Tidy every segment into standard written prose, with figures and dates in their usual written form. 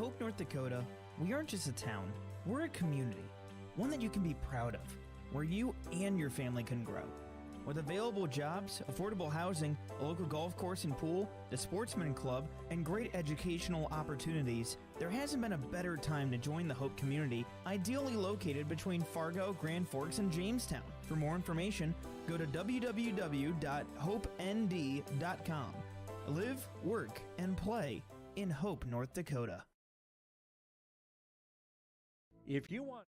Hope, North Dakota, we aren't just a town, we're a community, one that you can be proud of, where you and your family can grow. With available jobs, affordable housing, a local golf course and pool, the Sportsman Club, and great educational opportunities, there hasn't been a better time to join the Hope community, ideally located between Fargo, Grand Forks, and Jamestown. For more information, go to www.hopend.com. Live, work, and play in Hope, North Dakota. If you want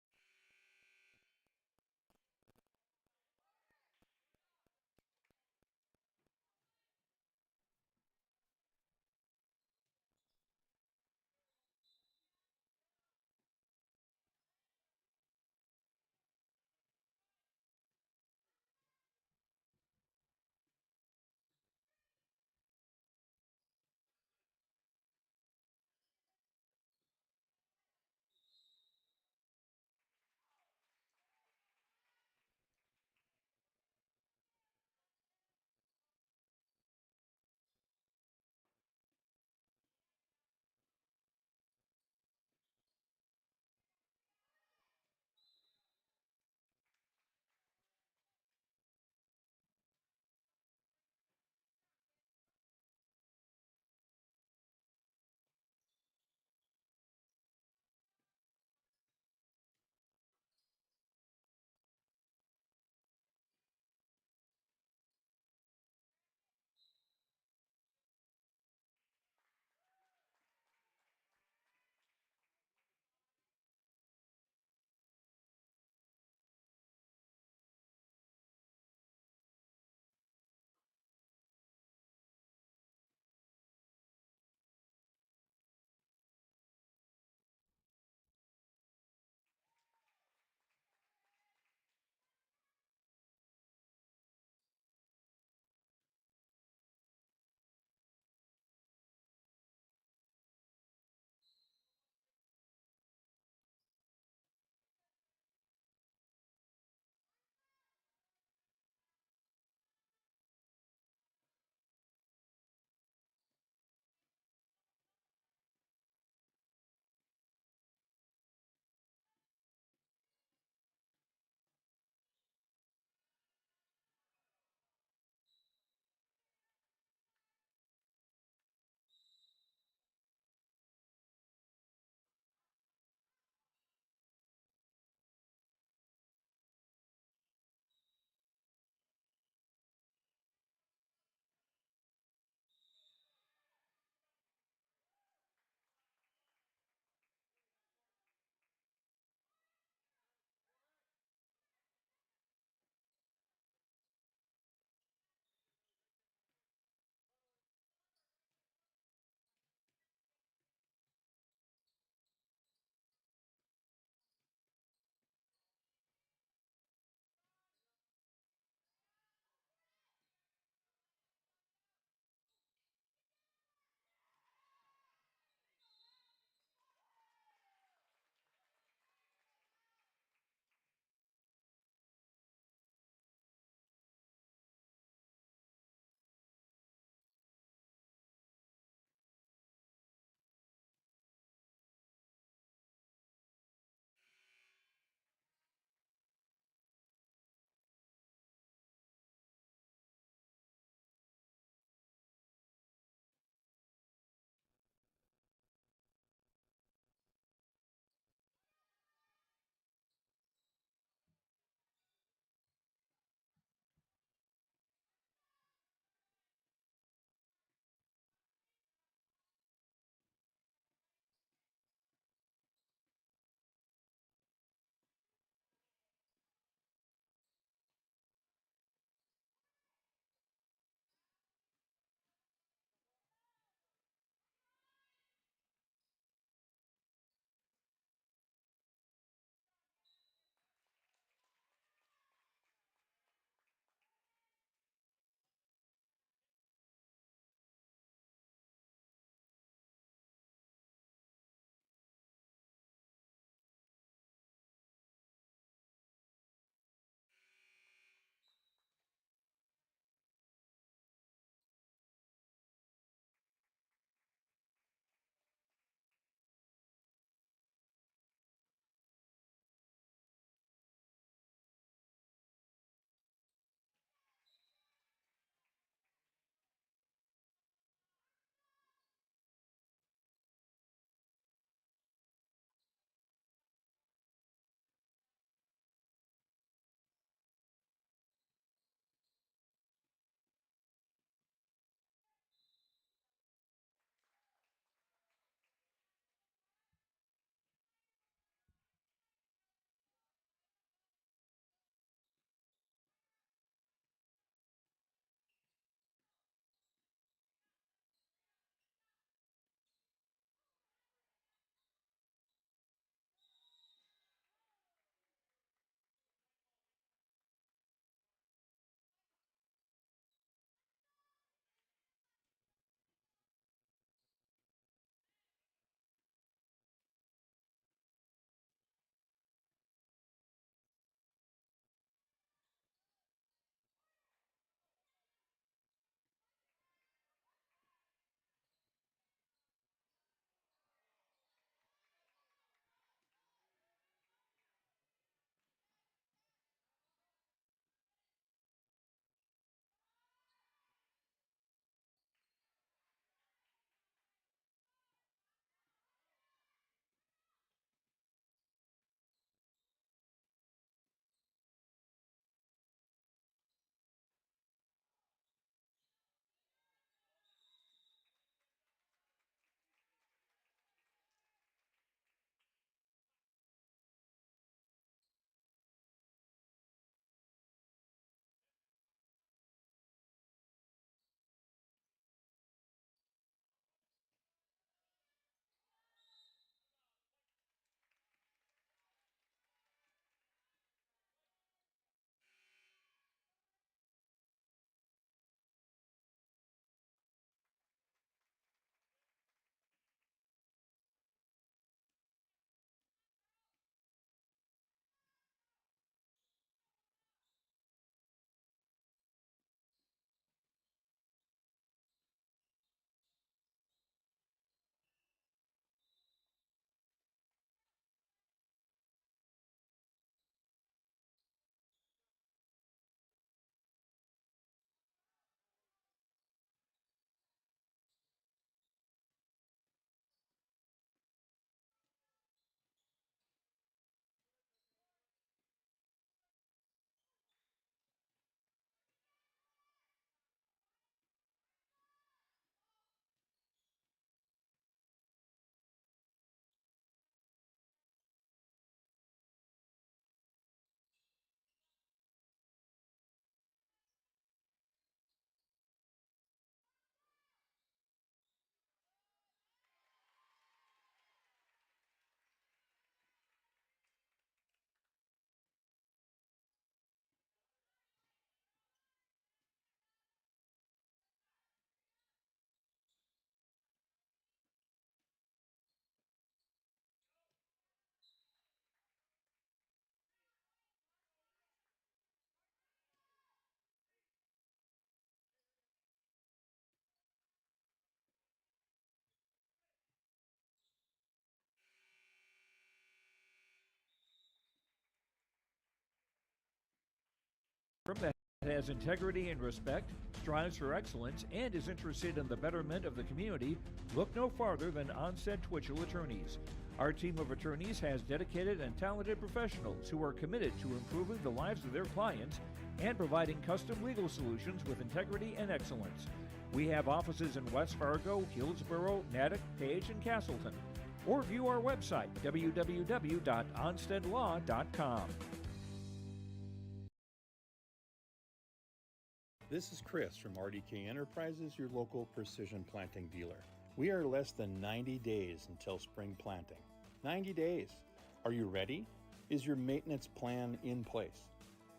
firm that has integrity and respect, strives for excellence, and is interested in the betterment of the community, look no farther than Onstead Twitchell Attorneys. Our team of attorneys has dedicated and talented professionals who are committed to improving the lives of their clients and providing custom legal solutions with integrity and excellence. We have offices in West Fargo, Hillsborough, Natick, Page, and Castleton. Or view our website, www.onsteadlaw.com. This is Chris from RDK Enterprises, your local precision planting dealer. We are less than 90 days until spring planting. 90 days. Are you ready? Is your maintenance plan in place?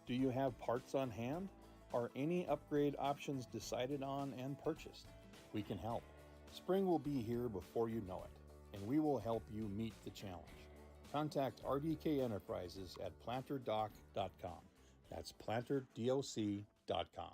Do you have parts on hand? Are any upgrade options decided on and purchased? We can help. Spring will be here before you know it, and we will help you meet the challenge. Contact RDK Enterprises at planterdoc.com. That's planterdoc.com.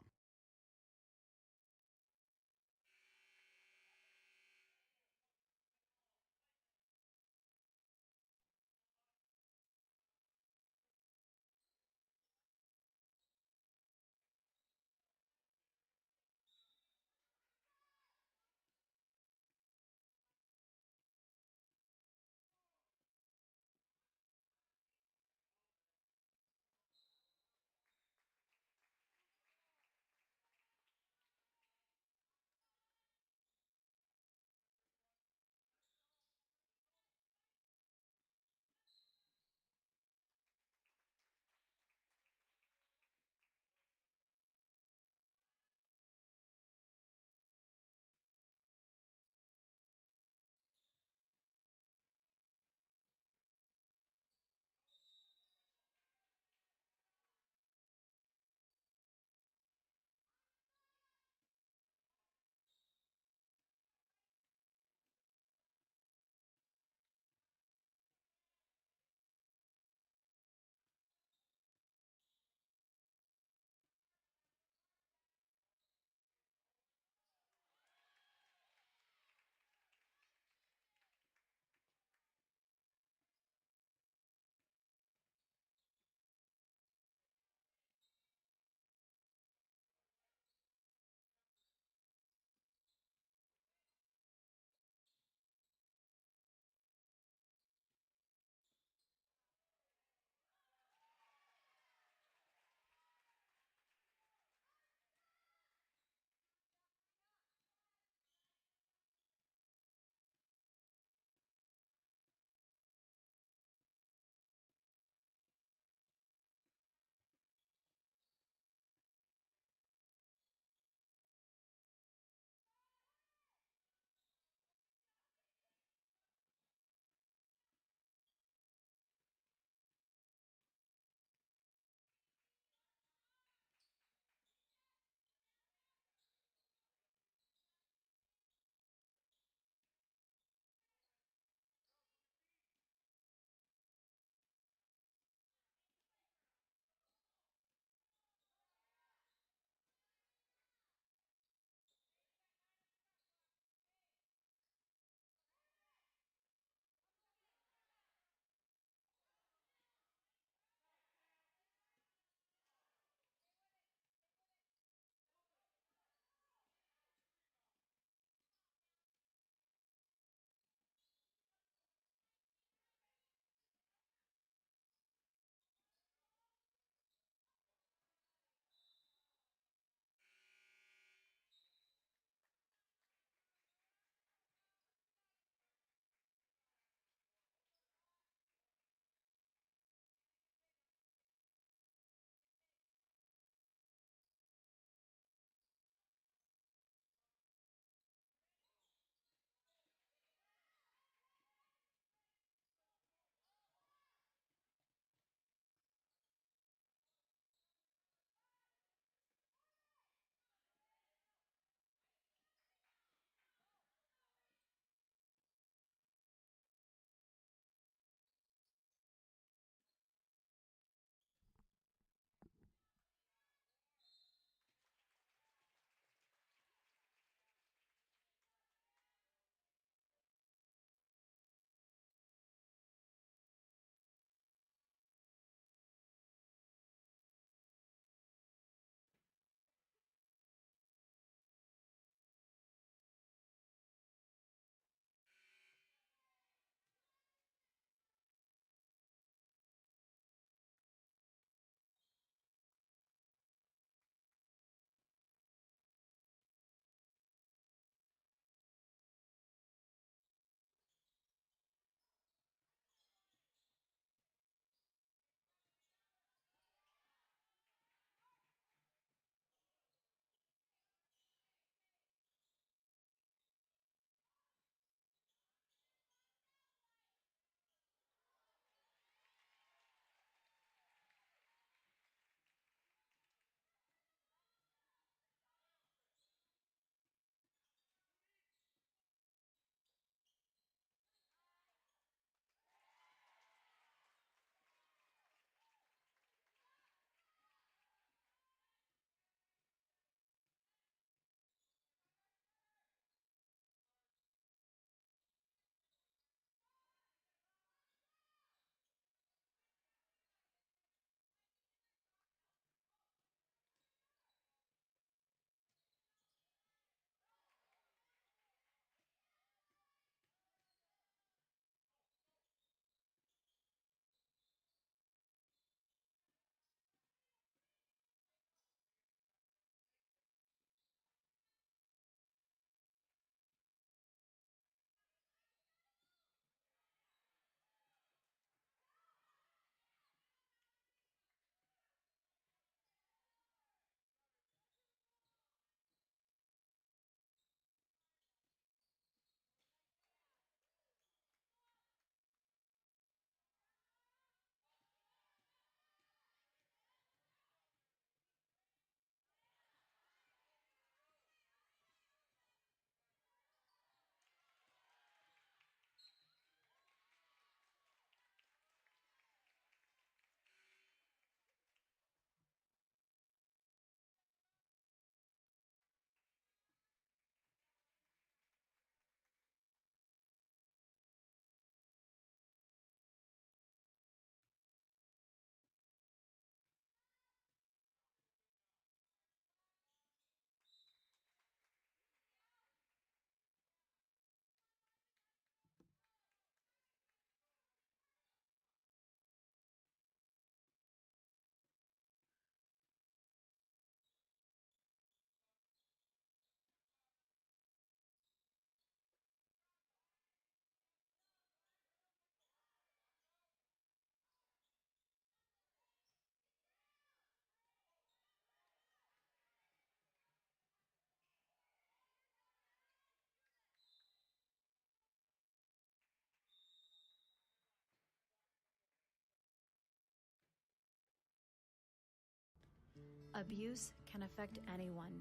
Abuse can affect anyone,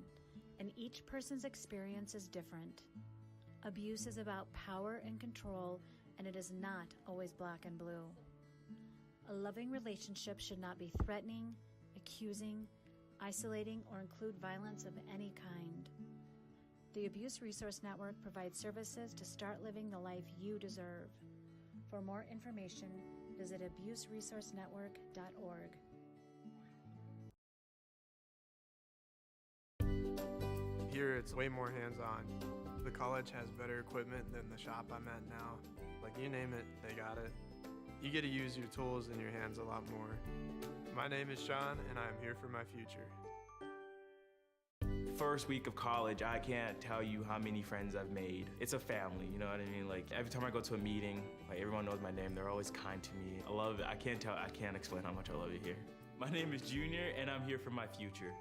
and each person's experience is different. Abuse is about power and control, and it is not always black and blue. A loving relationship should not be threatening, accusing, isolating, or include violence of any kind. The Abuse Resource Network provides services to start living the life you deserve. For more information, visit abuseresourcenetwork.org. Here it's way more hands-on. The college has better equipment than the shop I'm at now. Like, you name it, they got it. You get to use your tools and your hands a lot more. My name is Sean, and I'm here for my future. First week of college, I can't tell you how many friends I've made. It's a family, you know what I mean? Like, every time I go to a meeting, like, everyone knows my name. They're always kind to me. I love it. I can't explain how much I love it here. My name is Junior, and I'm here for my future.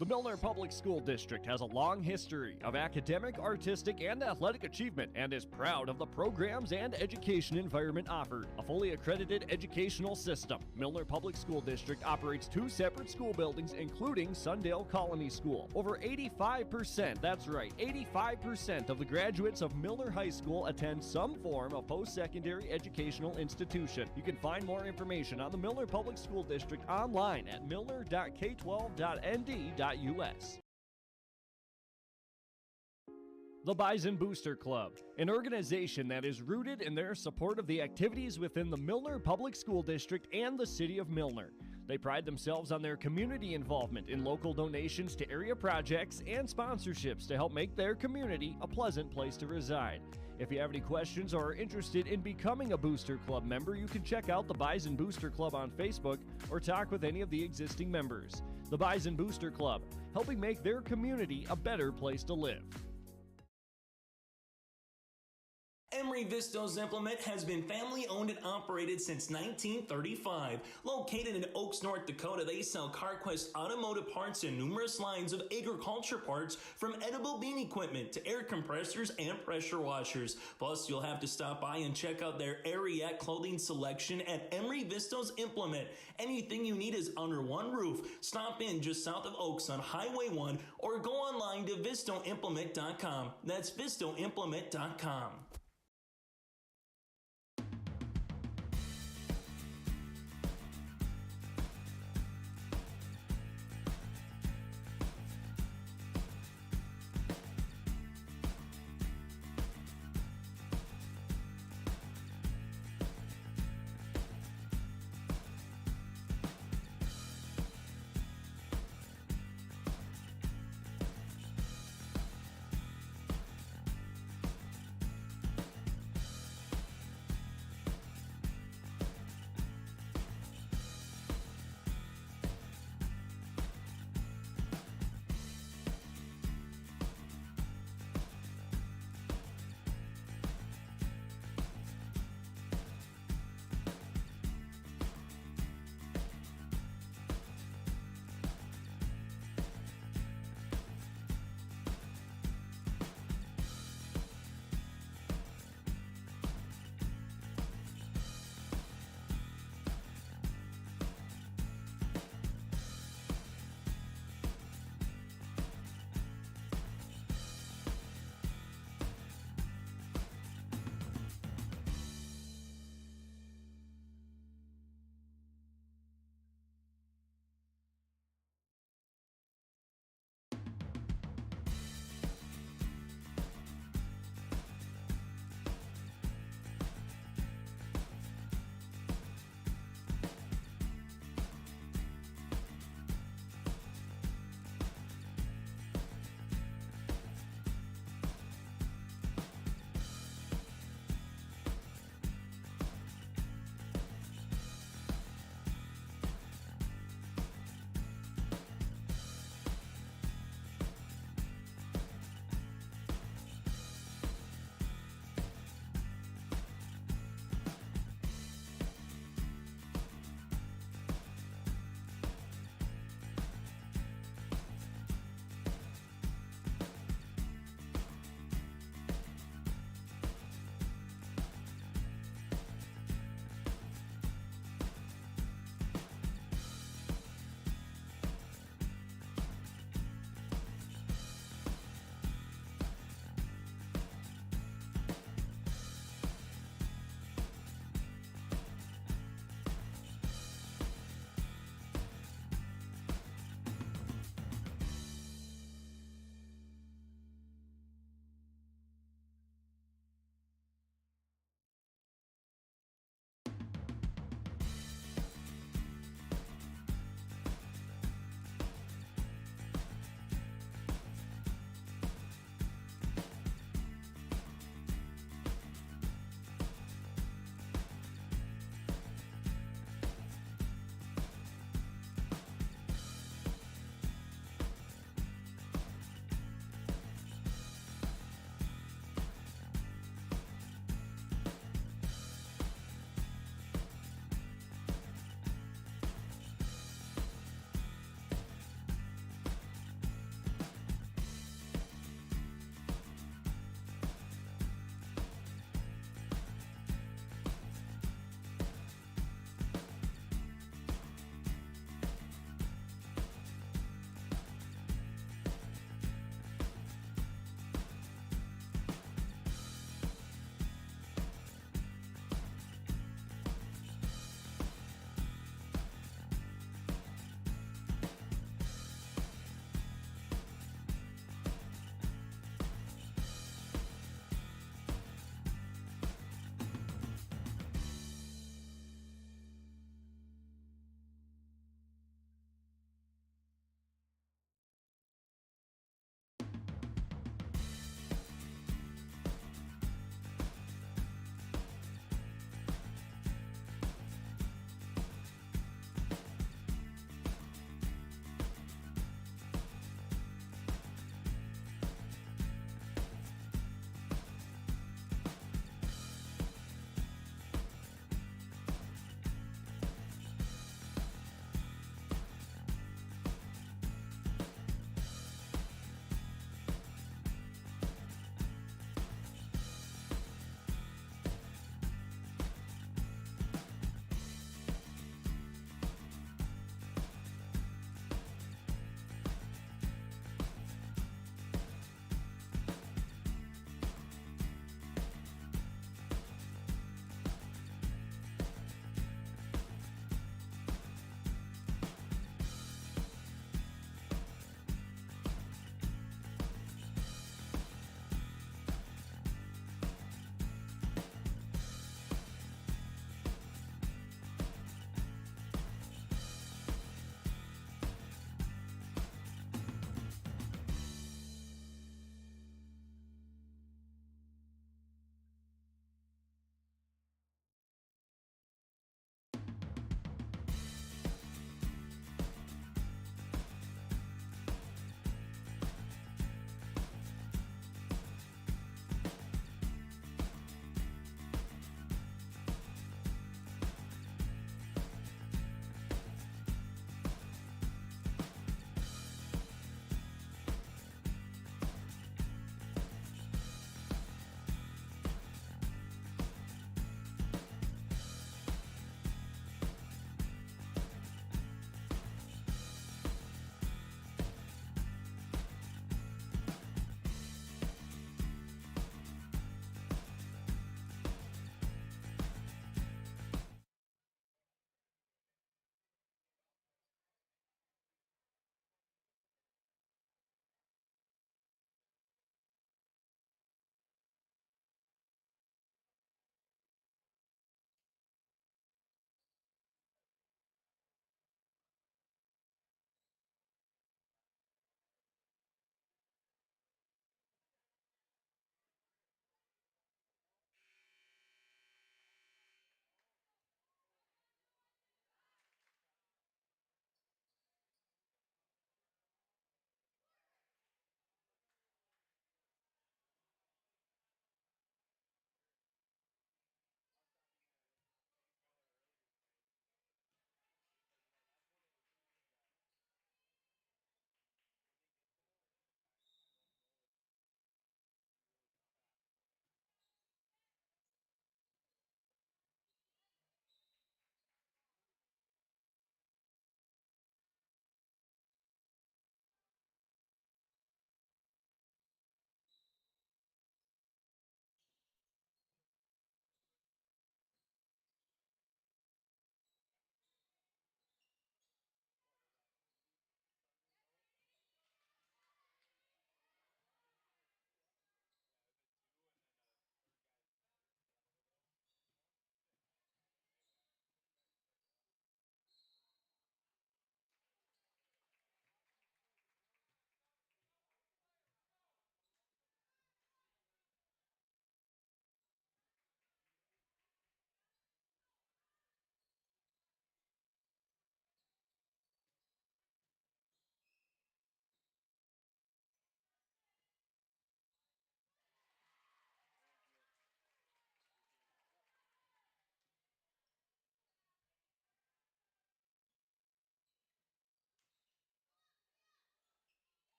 The Milner Public School District has a long history of academic, artistic, and athletic achievement and is proud of the programs and education environment offered. A fully accredited educational system, Milner Public School District operates 2 separate school buildings, including Sundale Colony School. Over 85%, that's right, 85% of the graduates of Milner High School attend some form of post-secondary educational institution. You can find more information on the Milner Public School District online at milner.k12.nd.us. The Bison Booster Club, an organization that is rooted in their support of the activities within the Milner Public School District and the City of Milner. They pride themselves on their community involvement in local donations to area projects and sponsorships to help make their community a pleasant place to reside. If you have any questions or are interested in becoming a Booster Club member, you can check out the Bison Booster Club on Facebook or talk with any of the existing members. The Bison Booster Club, helping make their community a better place to live. Emery Vistos Implement has been family owned and operated since 1935. Located in Oaks, North Dakota, they sell CarQuest automotive parts and numerous lines of agriculture parts, from edible bean equipment to air compressors and pressure washers. Plus, you'll have to stop by and check out their Ariat clothing selection at Emery Vistos Implement. Anything you need is under one roof. Stop in just south of Oaks on Highway 1 or go online to vistoimplement.com. That's vistoimplement.com.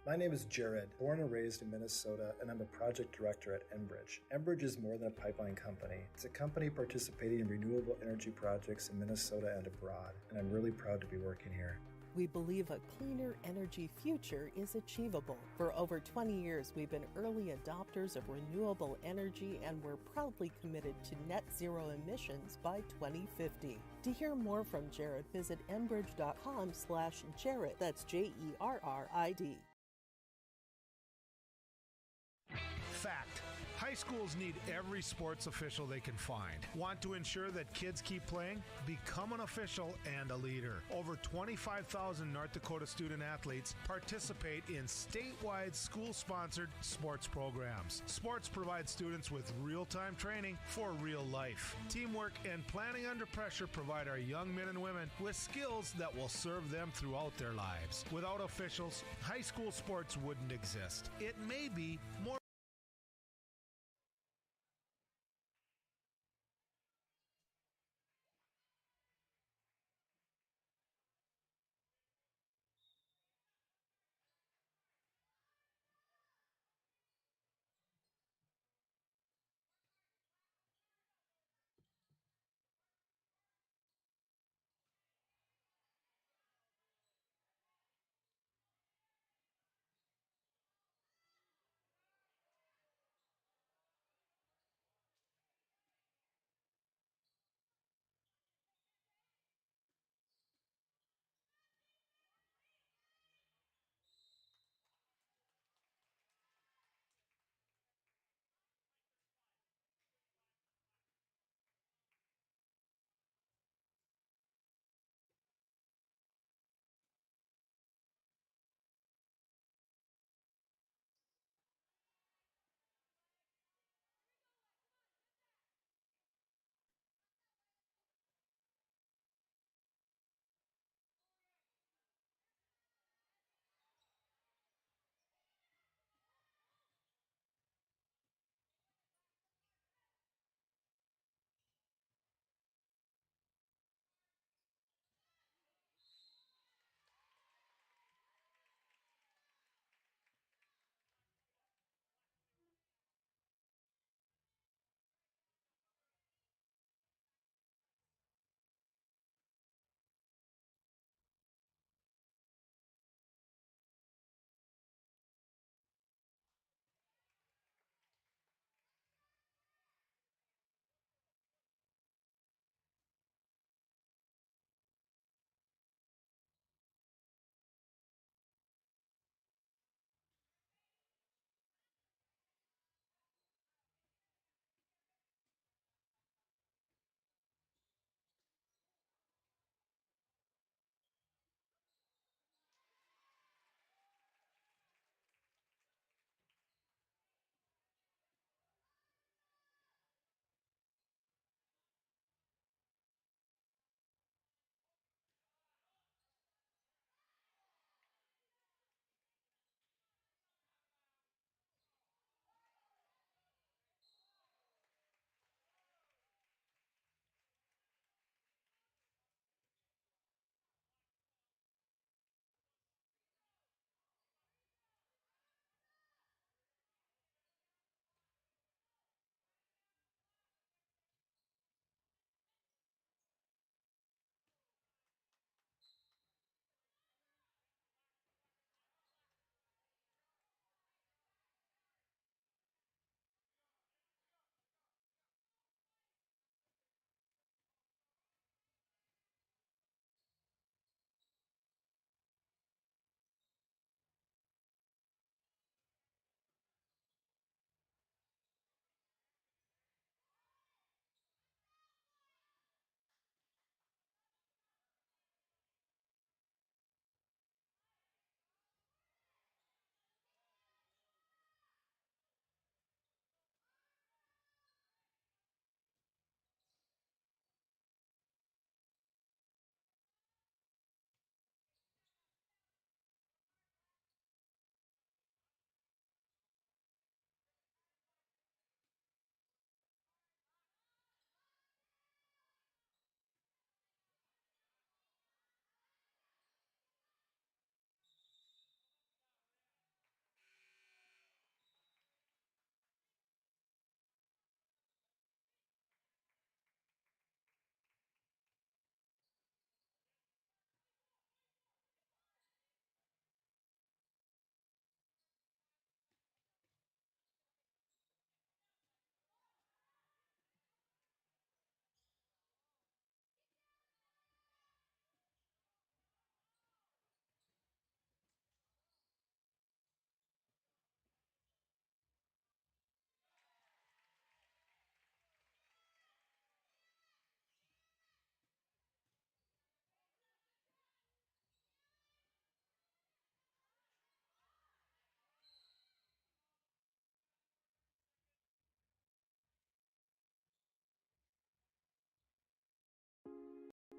My name is Jared, born and raised in Minnesota, and I'm a project director at Enbridge. Enbridge is more than a pipeline company. It's a company participating in renewable energy projects in Minnesota and abroad, and I'm really proud to be working here. We believe a cleaner energy future is achievable. For over 20 years, we've been early adopters of renewable energy, and we're proudly committed to net zero emissions by 2050. To hear more from Jared, visit enbridge.com/Jared. That's JERRID. Fact. High schools need every sports official they can find. Want to ensure that kids keep playing? Become an official and a leader. Over 25,000 North Dakota student athletes participate in statewide school-sponsored sports programs. Sports provide students with real-time training for real life. Teamwork and planning under pressure provide our young men and women with skills that will serve them throughout their lives. Without officials, high school sports wouldn't exist. It may be more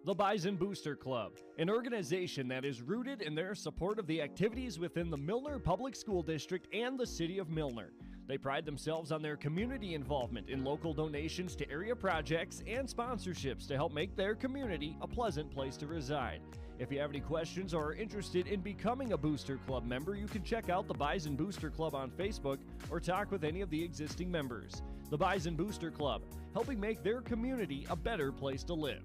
The Bison Booster Club, an organization that is rooted in their support of the activities within the Milner Public School District and the City of Milner. They pride themselves on their community involvement in local donations to area projects and sponsorships to help make their community a pleasant place to reside. If you have any questions or are interested in becoming a Booster Club member, you can check out the Bison Booster Club on Facebook or talk with any of the existing members. The Bison Booster Club, helping make their community a better place to live.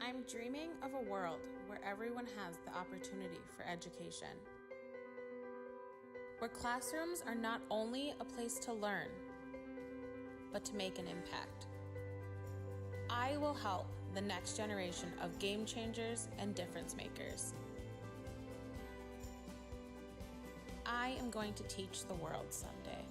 I'm dreaming of a world where everyone has the opportunity for education, where classrooms are not only a place to learn, but to make an impact. I will help the next generation of game changers and difference makers. I am going to teach the world someday.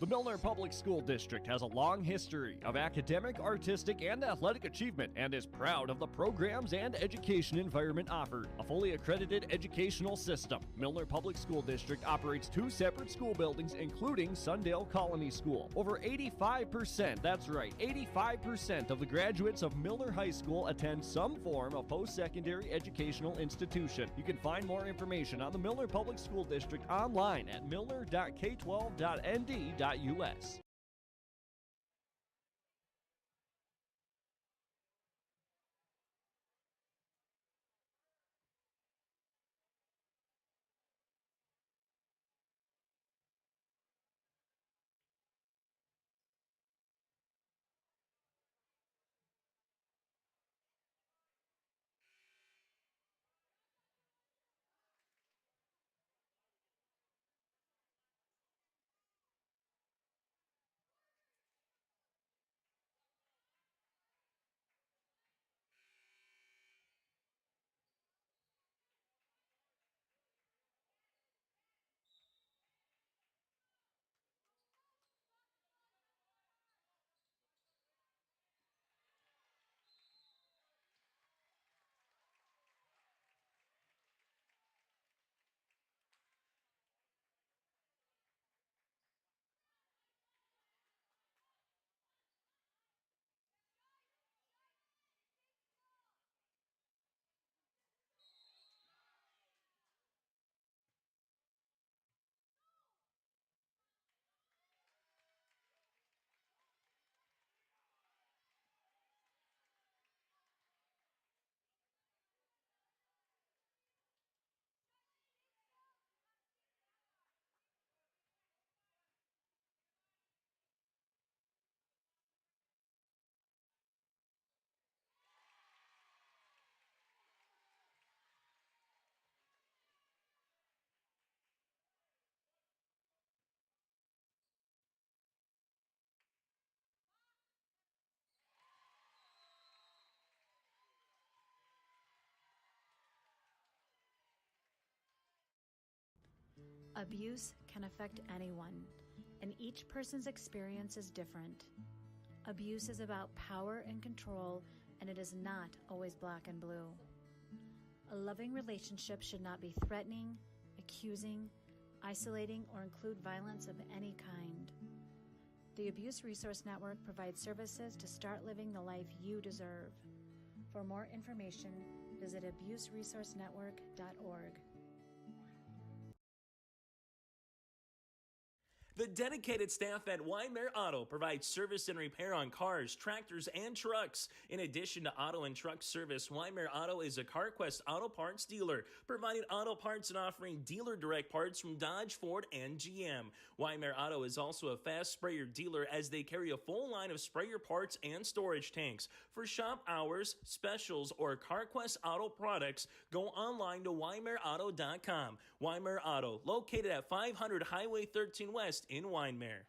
The Milner Public School District has a long history of academic, artistic, and athletic achievement and is proud of the programs and education environment offered. A fully accredited educational system, Milner Public School District operates 2 separate school buildings, including Sundale Colony School. Over 85%, that's right, 85% of the graduates of Milner High School attend some form of post-secondary educational institution. You can find more information on the Milner Public School District online at milner.k12.nd.us. Abuse can affect anyone, and each person's experience is different. Abuse is about power and control, and it is not always black and blue. A loving relationship should not be threatening, accusing, isolating, or include violence of any kind. The Abuse Resource Network provides services to start living the life you deserve. For more information, visit abuseresourcenetwork.org. The dedicated staff at Wyndmere Auto provides service and repair on cars, tractors, and trucks. In addition to auto and truck service, Wyndmere Auto is a CarQuest auto parts dealer, providing auto parts and offering dealer direct parts from Dodge, Ford, and GM. Wyndmere Auto is also a fast sprayer dealer as they carry a full line of sprayer parts and storage tanks. For shop hours, specials, or CarQuest auto products, go online to wyndmereauto.com. Wyndmere Auto, located at 500 Highway 13 West in Wyndmere.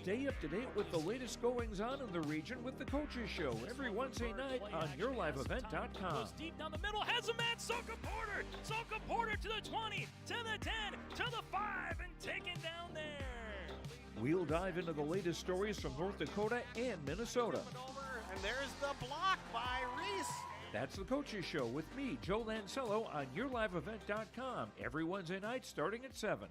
Stay up to date with the latest goings-on in the region with the Coaches Show every Wednesday night on YourLiveEvent.com. Deep down the middle, has a man, Soka Porter! Soka Porter to the 20, to the 10, to the 5, and taken down there. We'll dive into the latest stories from North Dakota and Minnesota. And there's the block by Reese. That's the Coaches Show with me, Joe Lancello, on YourLiveEvent.com every Wednesday night starting at 7.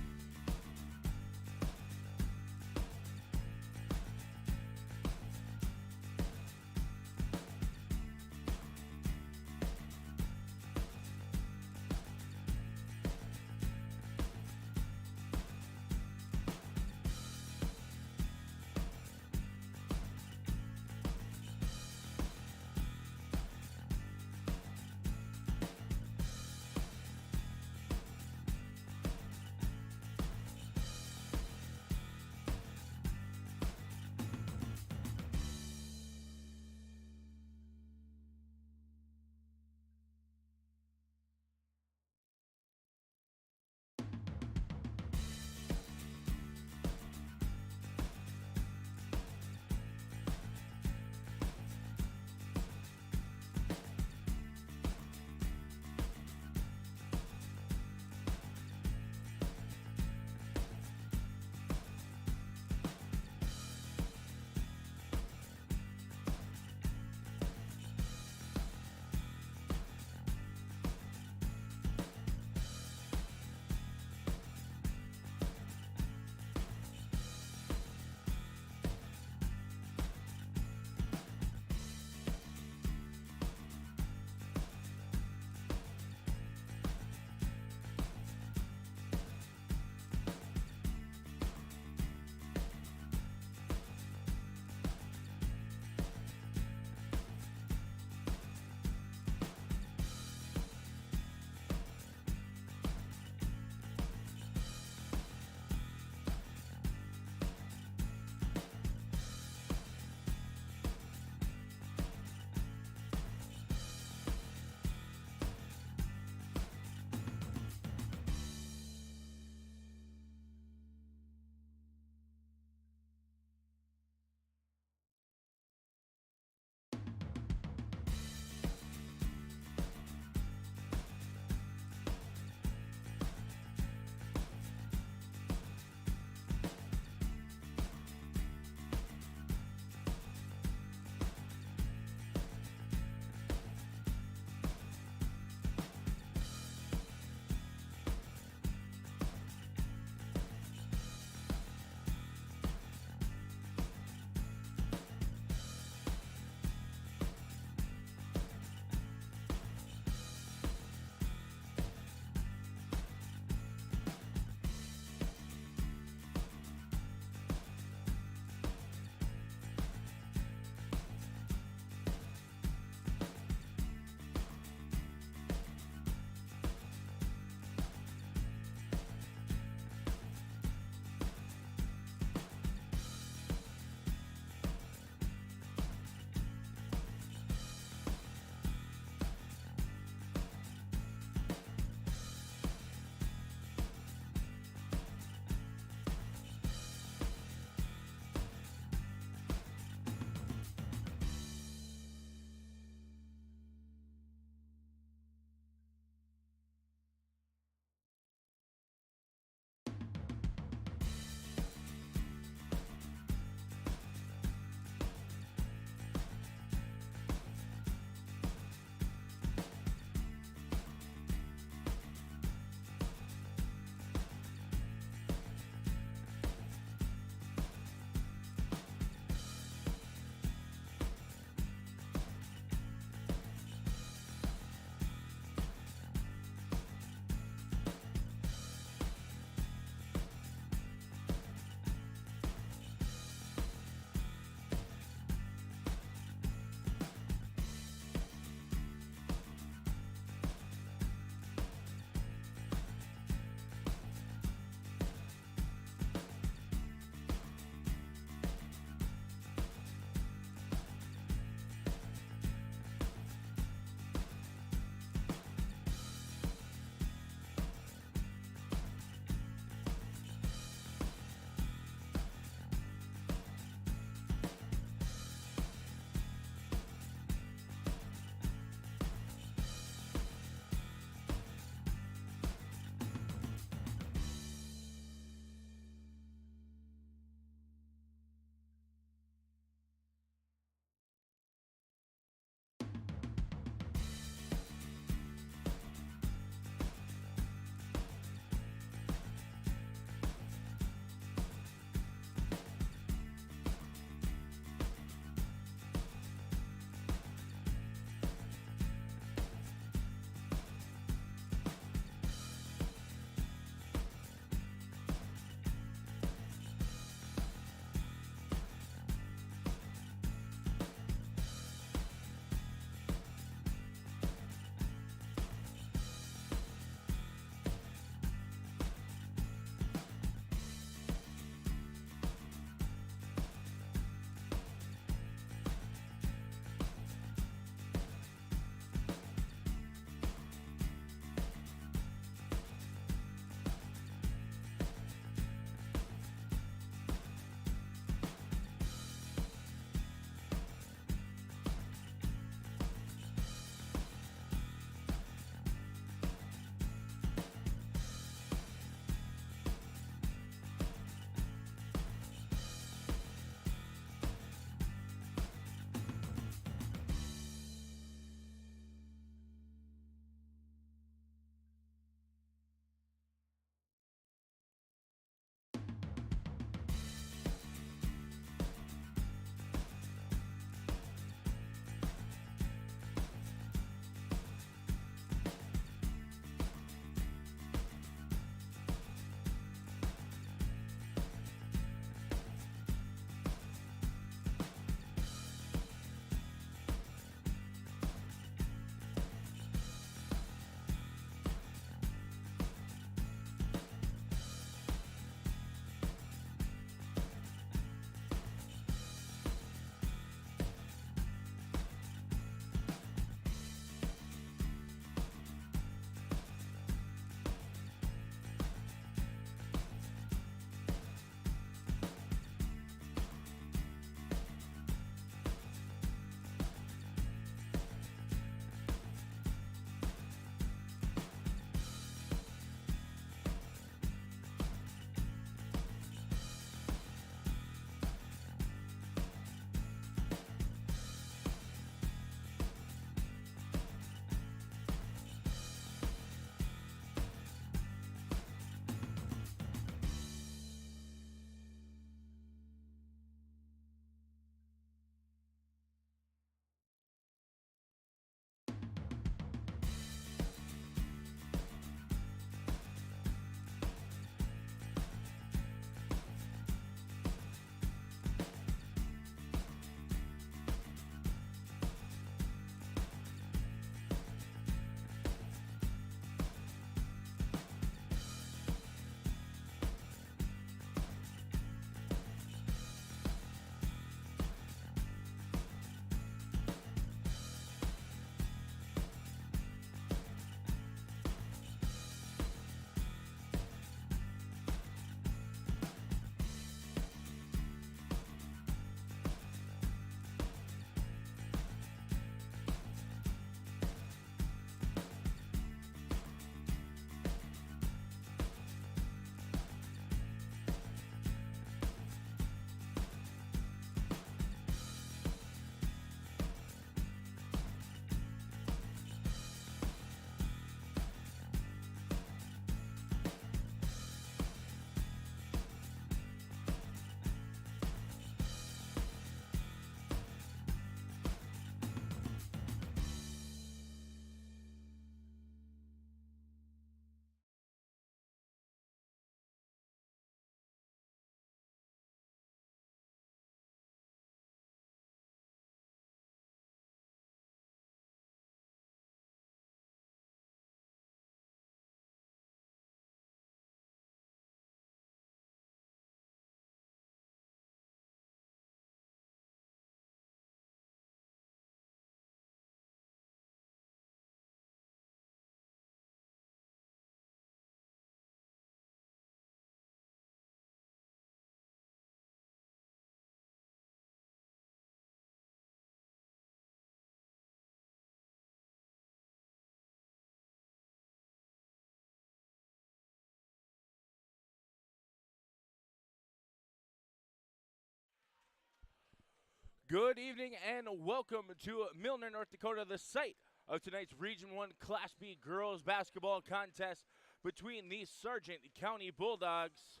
Good evening and welcome to Milner, North Dakota, the site of tonight's Region 1 Class B girls basketball contest between the Sargent County Bulldogs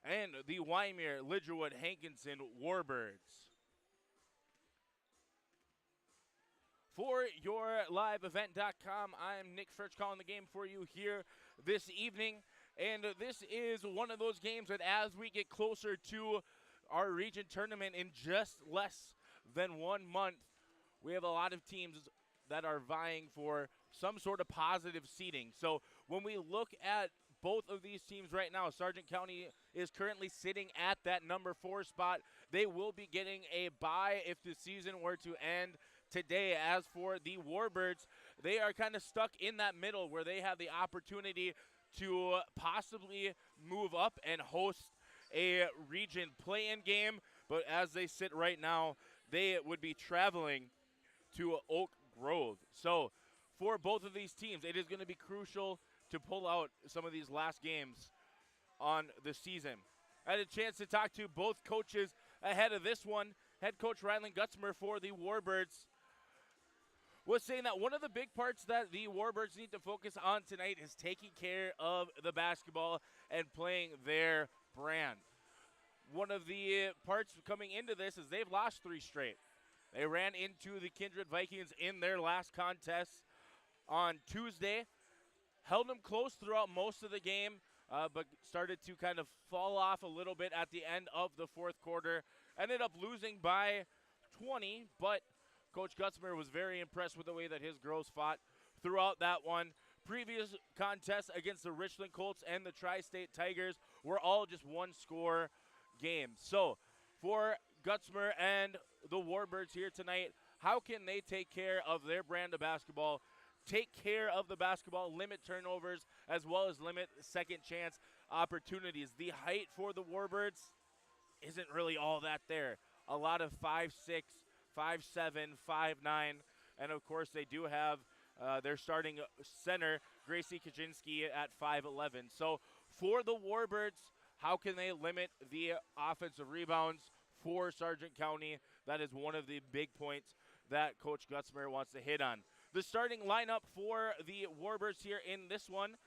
and the Wyndmere Lidgerwood Hankinson Warbirds. For your liveevent.com, I'm Nick Fritsch calling the game for you here this evening. And this is one of those games that as we get closer to our region tournament in just less than 1 month, we have a lot of teams that are vying for some sort of positive seeding. So when we look at both of these teams right now, Sargent County is currently sitting at that number 4 spot. They will be getting a bye if the season were to end today. As for the Warbirds, they are kind of stuck in that middle where they have the opportunity to possibly move up and host a region play-in game, but as they sit right now, they would be traveling to Oak Grove. So for both of these teams, it is going to be crucial to pull out some of these last games on the season. I had a chance to talk to both coaches ahead of this one. Head coach Rylan Gutzmer for the Warbirds was saying that one of the big parts that the Warbirds need to focus on tonight is taking care of the basketball and playing their brand. One of the parts coming into this is they've lost 3 straight. They ran into the Kindred Vikings in their last contest on Tuesday, held them close throughout most of the game, but started to kind of fall off a little bit at the end of the 4th quarter. Ended up losing by 20, but Coach Gutzmer was very impressed with the way that his girls fought throughout that one. Previous contests against the Richland Colts and the Tri-State Tigers were all just 1-score games. So for Gutzmer and the Warbirds here tonight, how can they take care of their brand of basketball, take care of the basketball, limit turnovers, as well as limit second chance opportunities? The height for the Warbirds isn't really all that there. A lot of 5'6", 5'7", 5'9", and of course they do have their starting center, Gracie Kaczynski, at 5'11". So for the Warbirds, how can they limit the offensive rebounds for Sargent County? That is one of the big points that Coach Gutzmer wants to hit on. The starting lineup for the Warbirds here in this one,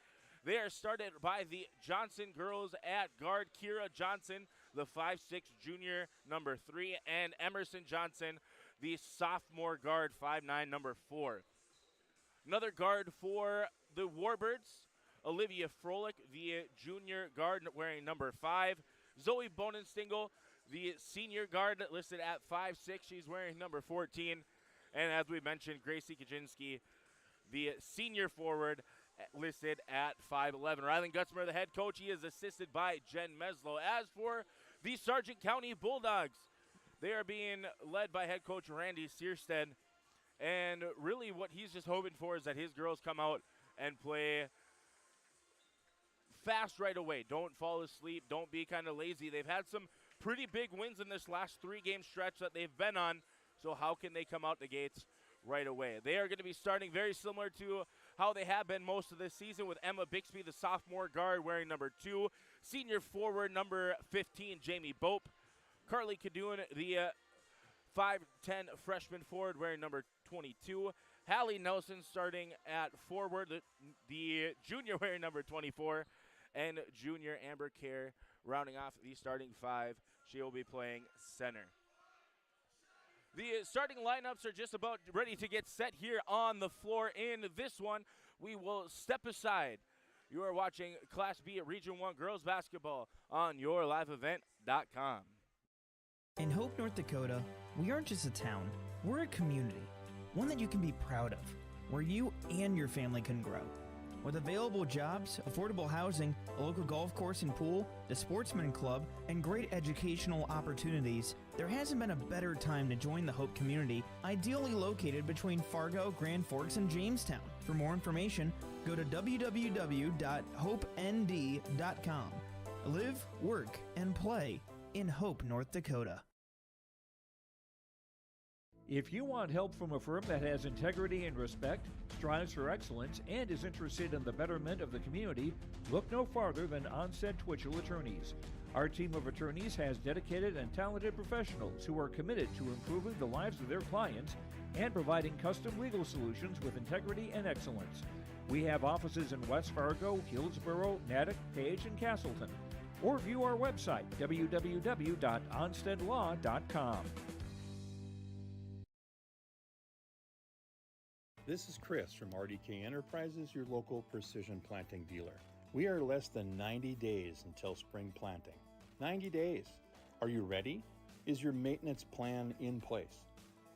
they are started by the Johnson girls at guard, Kira Johnson, the 5'6" junior, number 3, and Emerson Johnson, the sophomore guard, 5'9", number 4. Another guard for the Warbirds, Olivia Froelich, the junior guard wearing number 5. Zoe Bonenstingle, the senior guard listed at 5'6", she's wearing number 14. And as we mentioned, Gracie Kaczynski, the senior forward, listed at 5'11". Rylan Gutzmer, the head coach, he is assisted by Jen Meslow. As for the Sargent County Bulldogs, they are being led by head coach Randy Searstead. And really what he's just hoping for is that his girls come out and play fast right away. Don't fall asleep. Don't be kind of lazy. They've had some pretty big wins in this last 3-game stretch that they've been on. So how can they come out the gates right away? They are going to be starting very similar to how they have been most of this season, with Emma Bixby, the sophomore guard, wearing number 2. Senior forward, number 15, Jamie Bope. Carly Cadoon, the 5'10" freshman forward, wearing number 22. Hallie Nelson starting at forward, the junior wearing number 24. And junior Amber Kerr rounding off the starting 5. She will be playing center. The starting lineups are just about ready to get set here on the floor. In this one, we will step aside. You are watching Class B at Region 1 girls basketball on yourliveevent.com. In Hope, North Dakota, we aren't just a town, we're a community, one that you can be proud of, where you and your family can grow. With available jobs, affordable housing, a local golf course and pool, the Sportsman Club, and great educational opportunities, there hasn't been a better time to join the Hope community, ideally located between Fargo, Grand Forks, and Jamestown. For more information, go to www.hopend.com. Live, work, and play in Hope, North Dakota. If you want help from a firm that has integrity and respect, strives for excellence, and is interested in the betterment of the community, look no farther than Onset Twitchell Attorneys. Our team of attorneys has dedicated and talented professionals who are committed to improving the lives of their clients and providing custom legal solutions with integrity and excellence. We have offices in West Fargo, Hillsborough, Natick, Page, and Castleton. Or view our website, www.onsteadlaw.com. This is Chris from RDK Enterprises, your local precision planting dealer. We are less than 90 days until spring planting. 90 days. Are you ready? Is your maintenance plan in place?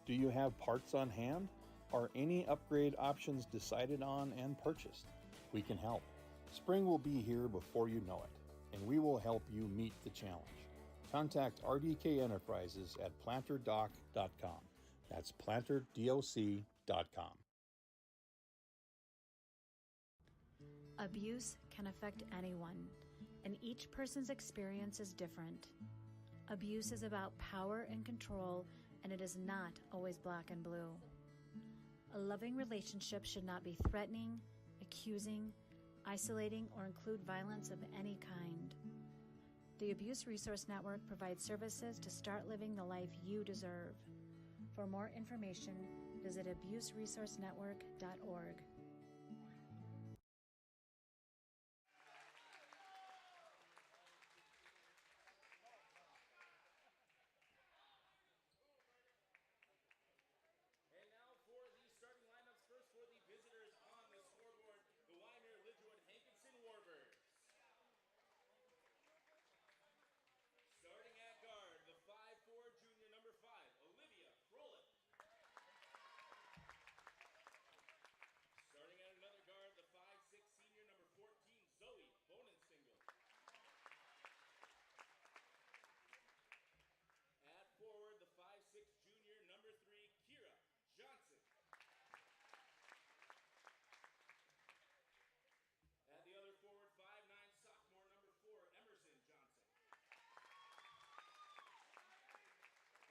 Do you have parts on hand? Are any upgrade options decided on and purchased? We can help. Spring will be here before you know it, and we will help you meet the challenge. Contact RDK Enterprises at planterdoc.com. That's planterdoc.com. Abuse can affect anyone, and each person's experience is different. Abuse is about power and control, and it is not always black and blue. A loving relationship should not be threatening, accusing, isolating, or include violence of any kind. The Abuse Resource Network provides services to start living the life you deserve. For more information, visit abuseresourcenetwork.org. And now for the starting lineups, first for the visitors on the scoreboard, the Wyndmere, Lidgerwood, Hankinson Warbirds. Starting at guard, the 5'4" junior number 5, Olivia Froelich. Starting at another guard, the 5'6" senior number 14, Zoe Bonenstingle. At forward, the 5'6" junior number 3, Kira Johnson. At the other forward, 5'9" sophomore number 4, Emerson Johnson.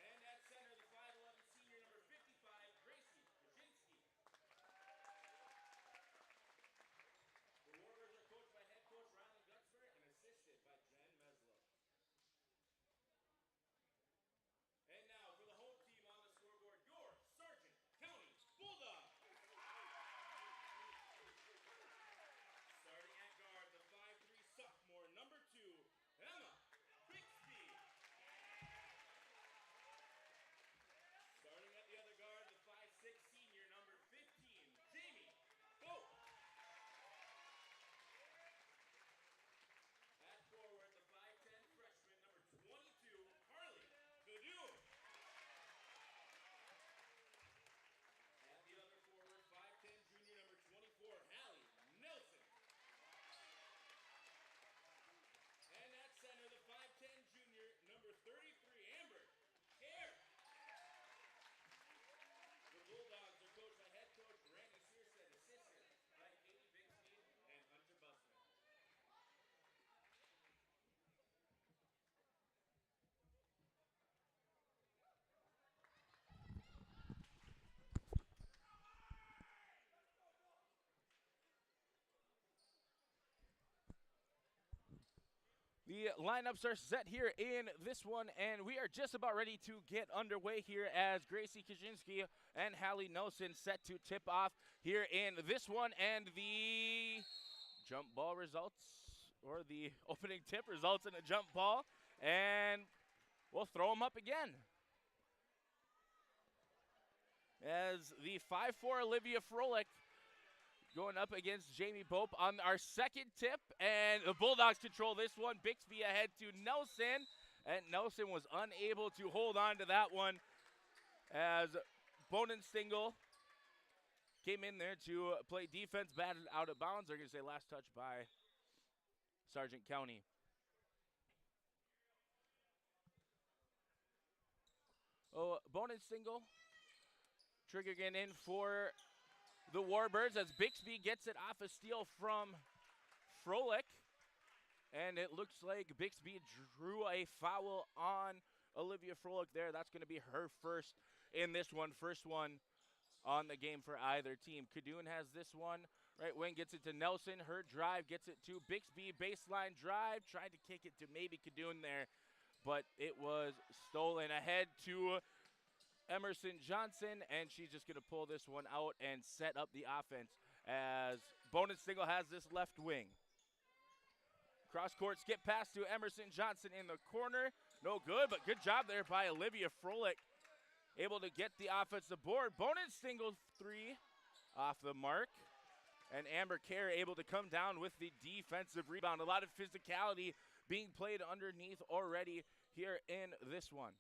And at center, the 5'11" senior number 55, Gracie Kaczynski. The Warbirds are coached by head coach Rylan Gutzberg and assisted by Jen Meslow. And now for the home team on the scoreboard, your Sargent County Bulldogs. Starting at guard, the 5'3" sophomore number 2, Emma Bixby. Starting at the other guard, the 5'6" senior number 15, Jamie Boat. At forward, the 5'10" freshman number 22, Carly Cadoon. At the other forward, 5'10" junior number 24, Hallie Nelson. And at center, the 5'10" junior number 33, Amber Care. The Bulldogs are coached by head coach Randy Searstead, assisted by Katie Bixby and Hunter Busman. The lineups are set here in this one, and we are just about ready to get underway here as Gracie Kaczynski and Hallie Nelson set to tip off here in this one. And the jump ball results, or the opening tip results in a jump ball, and we'll throw them up again. As the 5'4" Olivia Froelich going up against Jamie Bope on our second tip, and the Bulldogs control this one. Bixby ahead to Nelson, and Nelson was unable to hold on to that one as Bonenstingle came in there to play defense, batted out of bounds. They're going to say last touch by Sargent County. Oh, Bonenstingle triggering in for the Warbirds as Bixby gets it off a steal from Froelich. And it looks like Bixby drew a foul on Olivia Froelich there. That's going to be her first in this one. First one on the game for either team. Cadoon has this one Right wing gets it to Nelson. Her drive gets it to Bixby. Baseline drive. Tried to kick it to maybe Kadoon there, but it was stolen. Ahead to Emerson Johnson, and she's just going to pull this one out and set up the offense as Bonestingle has this left wing. Cross court skip pass to Emerson Johnson in the corner. No good, but good job there by Olivia Froelich. Able to get the offensive board. Bonestingle 3 off the mark. And Amber Kerr able to come down with the defensive rebound. A lot of physicality being played underneath already here in this one.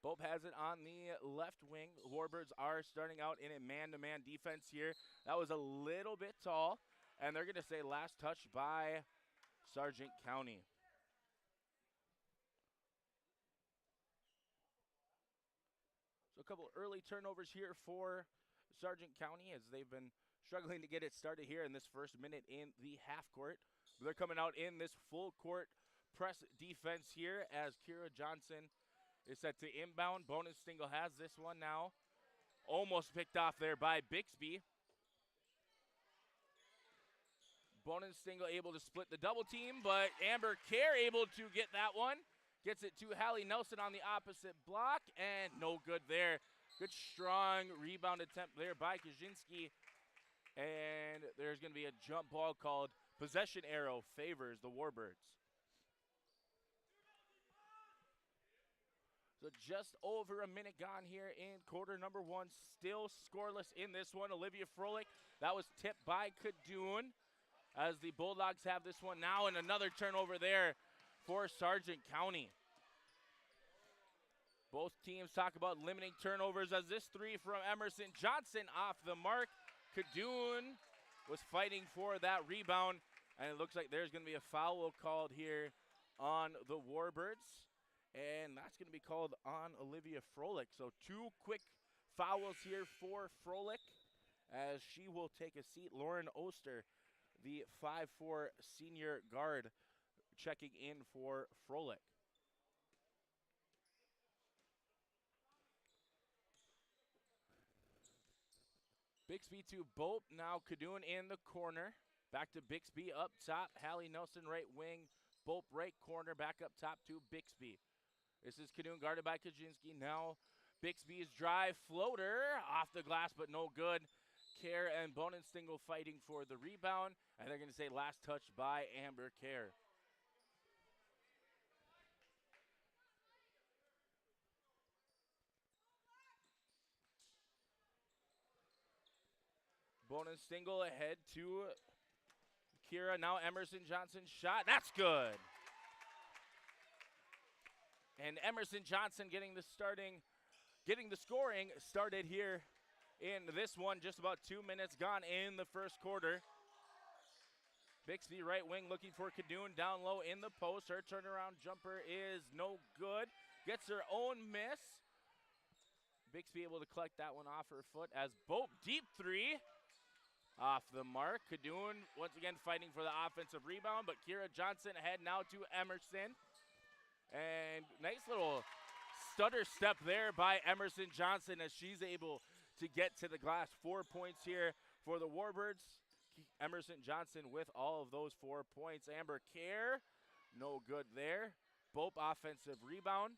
Bope has it on the left wing. The Warbirds are starting out in a man-to-man defense here. That was a little bit tall. And they're going to say last touch by Sargent County. So a couple early turnovers here for Sargent County as they've been struggling to get it started here in this first minute in the half court. But they're coming out in this full court press defense here as Kira Johnson is set to inbound. Bonestingle has this one now. Almost picked off there by Bixby. Bonestingle able to split the double team, but Amber Kerr able to get that one. Gets it to Hallie Nelson on the opposite block, and no good there. Good strong rebound attempt there by Kaczynski. And there's going to be a jump ball called. Possession arrow favors the Warbirds. So just over a minute gone here in quarter number one. Still scoreless in this one. Olivia Froelich, that was tipped by Kadoon as the Bulldogs have this one now, and another turnover there for Sargent County. Both teams talk about limiting turnovers as this three from Emerson Johnson off the mark. Kadoon was fighting for that rebound, and it looks like there's going to be a foul called here on the Warbirds, and that's going to be called on Olivia Froelich. So 2 quick fouls here for Froelich as she will take a seat. Lauren Oster, the 5'4" senior guard, checking in for Froelich. Bixby to Bope, now Kadoon in the corner. Back to Bixby up top. Hallie Nelson right wing, Bope right corner, back up top to Bixby. This is Kadoon guarded by Kaczynski. Now Bixby's drive floater off the glass, but no good. Kerr and Bonestingle fighting for the rebound, and they're going to say last touch by Amber Kerr. Bonestingle ahead to Kira. Now Emerson Johnson's shot. That's good. And Emerson Johnson getting the scoring started here in this one. Just about 2 minutes gone in the first quarter. Bixby right wing looking for Kadoon down low in the post. Her turnaround jumper is no good. Gets her own miss. Bixby able to collect that one off her foot as Bope deep three. Off the mark. Kadoon once again fighting for the offensive rebound, but Kira Johnson ahead now to Emerson. And nice little stutter step there by Emerson Johnson as she's able to get to the glass. 4 points here for the Warbirds. Emerson Johnson with all of those 4 points. Amber Kerr, no good there. Bope offensive rebound.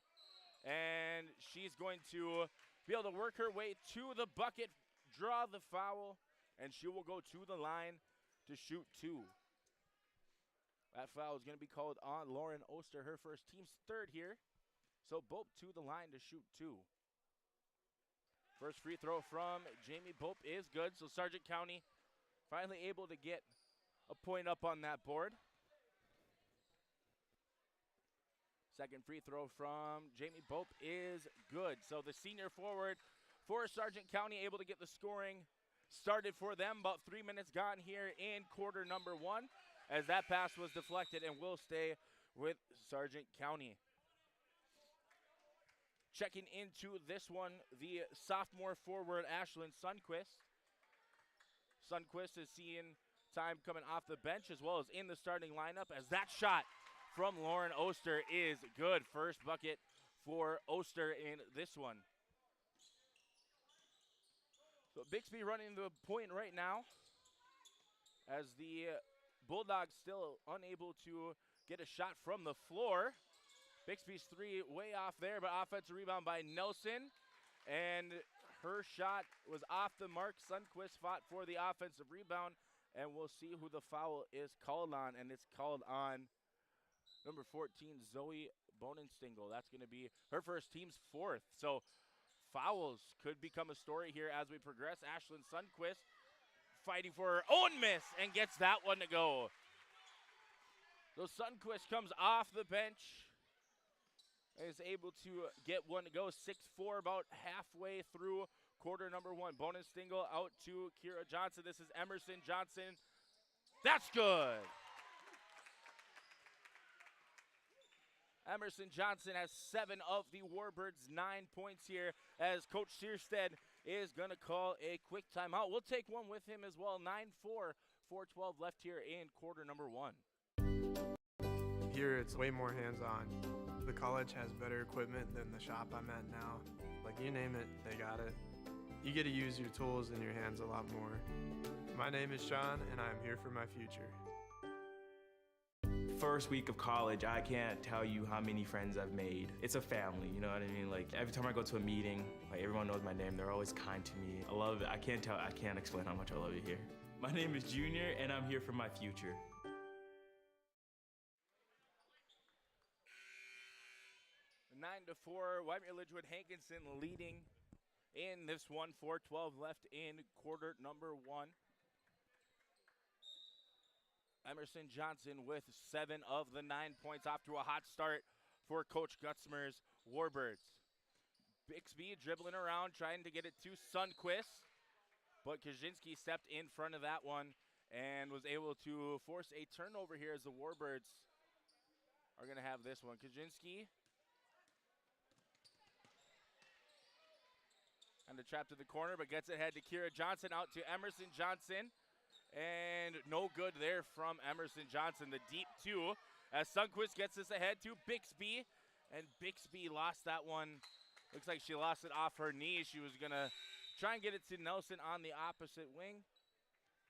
And she's going to be able to work her way to the bucket, draw the foul, and she will go to the line to shoot 2. That foul is going to be called on Lauren Oster, her first, team's third here. So Bope to the line to shoot 2. First free throw from Jamie Bope is good. So Sargent County finally able to get a point up on that board. Second free throw from Jamie Bope is good. So the senior forward for Sargent County able to get the scoring started for them. About 3 minutes gone here in quarter number one as that pass was deflected and will stay with Sargent County. Checking into this one, the sophomore forward, Ashlyn Sundquist. Sundquist is seeing time coming off the bench as well as in the starting lineup as that shot from Lauren Oster is good. First bucket for Oster in this one. So Bixby running the point right now. as the Bulldogs still unable to get a shot from the floor. Bixby's three way off there, but offensive rebound by Nelson. And her shot was off the mark. Sundquist fought for the offensive rebound, and we'll see who the foul is called on, and it's called on number 14, Zoe Bonenstingle. That's going to be her first, team's fourth. So fouls could become a story here as we progress. Ashlyn Sundquist fighting for her own miss and gets that one to go. So Sundquist comes off the bench, is able to get one to go. 6-4, about halfway through quarter number one. Bonenstingle out to Kira Johnson. This is Emerson Johnson. That's good. Emerson Johnson has 7 of the Warbirds' 9 points here as Coach Searstead is going to call a quick timeout. We'll take one with him as well. 9-4, 4:12 left here in quarter number one. Here it's way more hands-on. The college has better equipment than the shop I'm at now. Like, you name it, they got it. You get to use your tools and your hands a lot more. My name is Sean, and I'm here for my future. First week of college, I can't tell you how many friends I've made. It's a family, you know what I mean? Like, every time I go to a meeting, like, everyone knows my name. They're always kind to me. I love it. I can't explain how much I love it here. My name is Junior, and I'm here for my future. 9-4, Wyndmere Lidgerwood Hankinson leading in this one. 4:12 left in quarter number one. Emerson Johnson with 7 of the 9 points, off to a hot start for Coach Gutzmer's Warbirds. Bixby dribbling around, trying to get it to Sundquist, but Kaczynski stepped in front of that one and was able to force a turnover here as the Warbirds are going to have this one. Kaczynski and the trap to the corner, but gets it ahead to Kira Johnson, out to Emerson Johnson. And no good there from Emerson Johnson. The deep two as Sundquist gets this ahead to Bixby. And Bixby lost that one. Looks like she lost it off her knee. She was going to try and get it to Nelson on the opposite wing.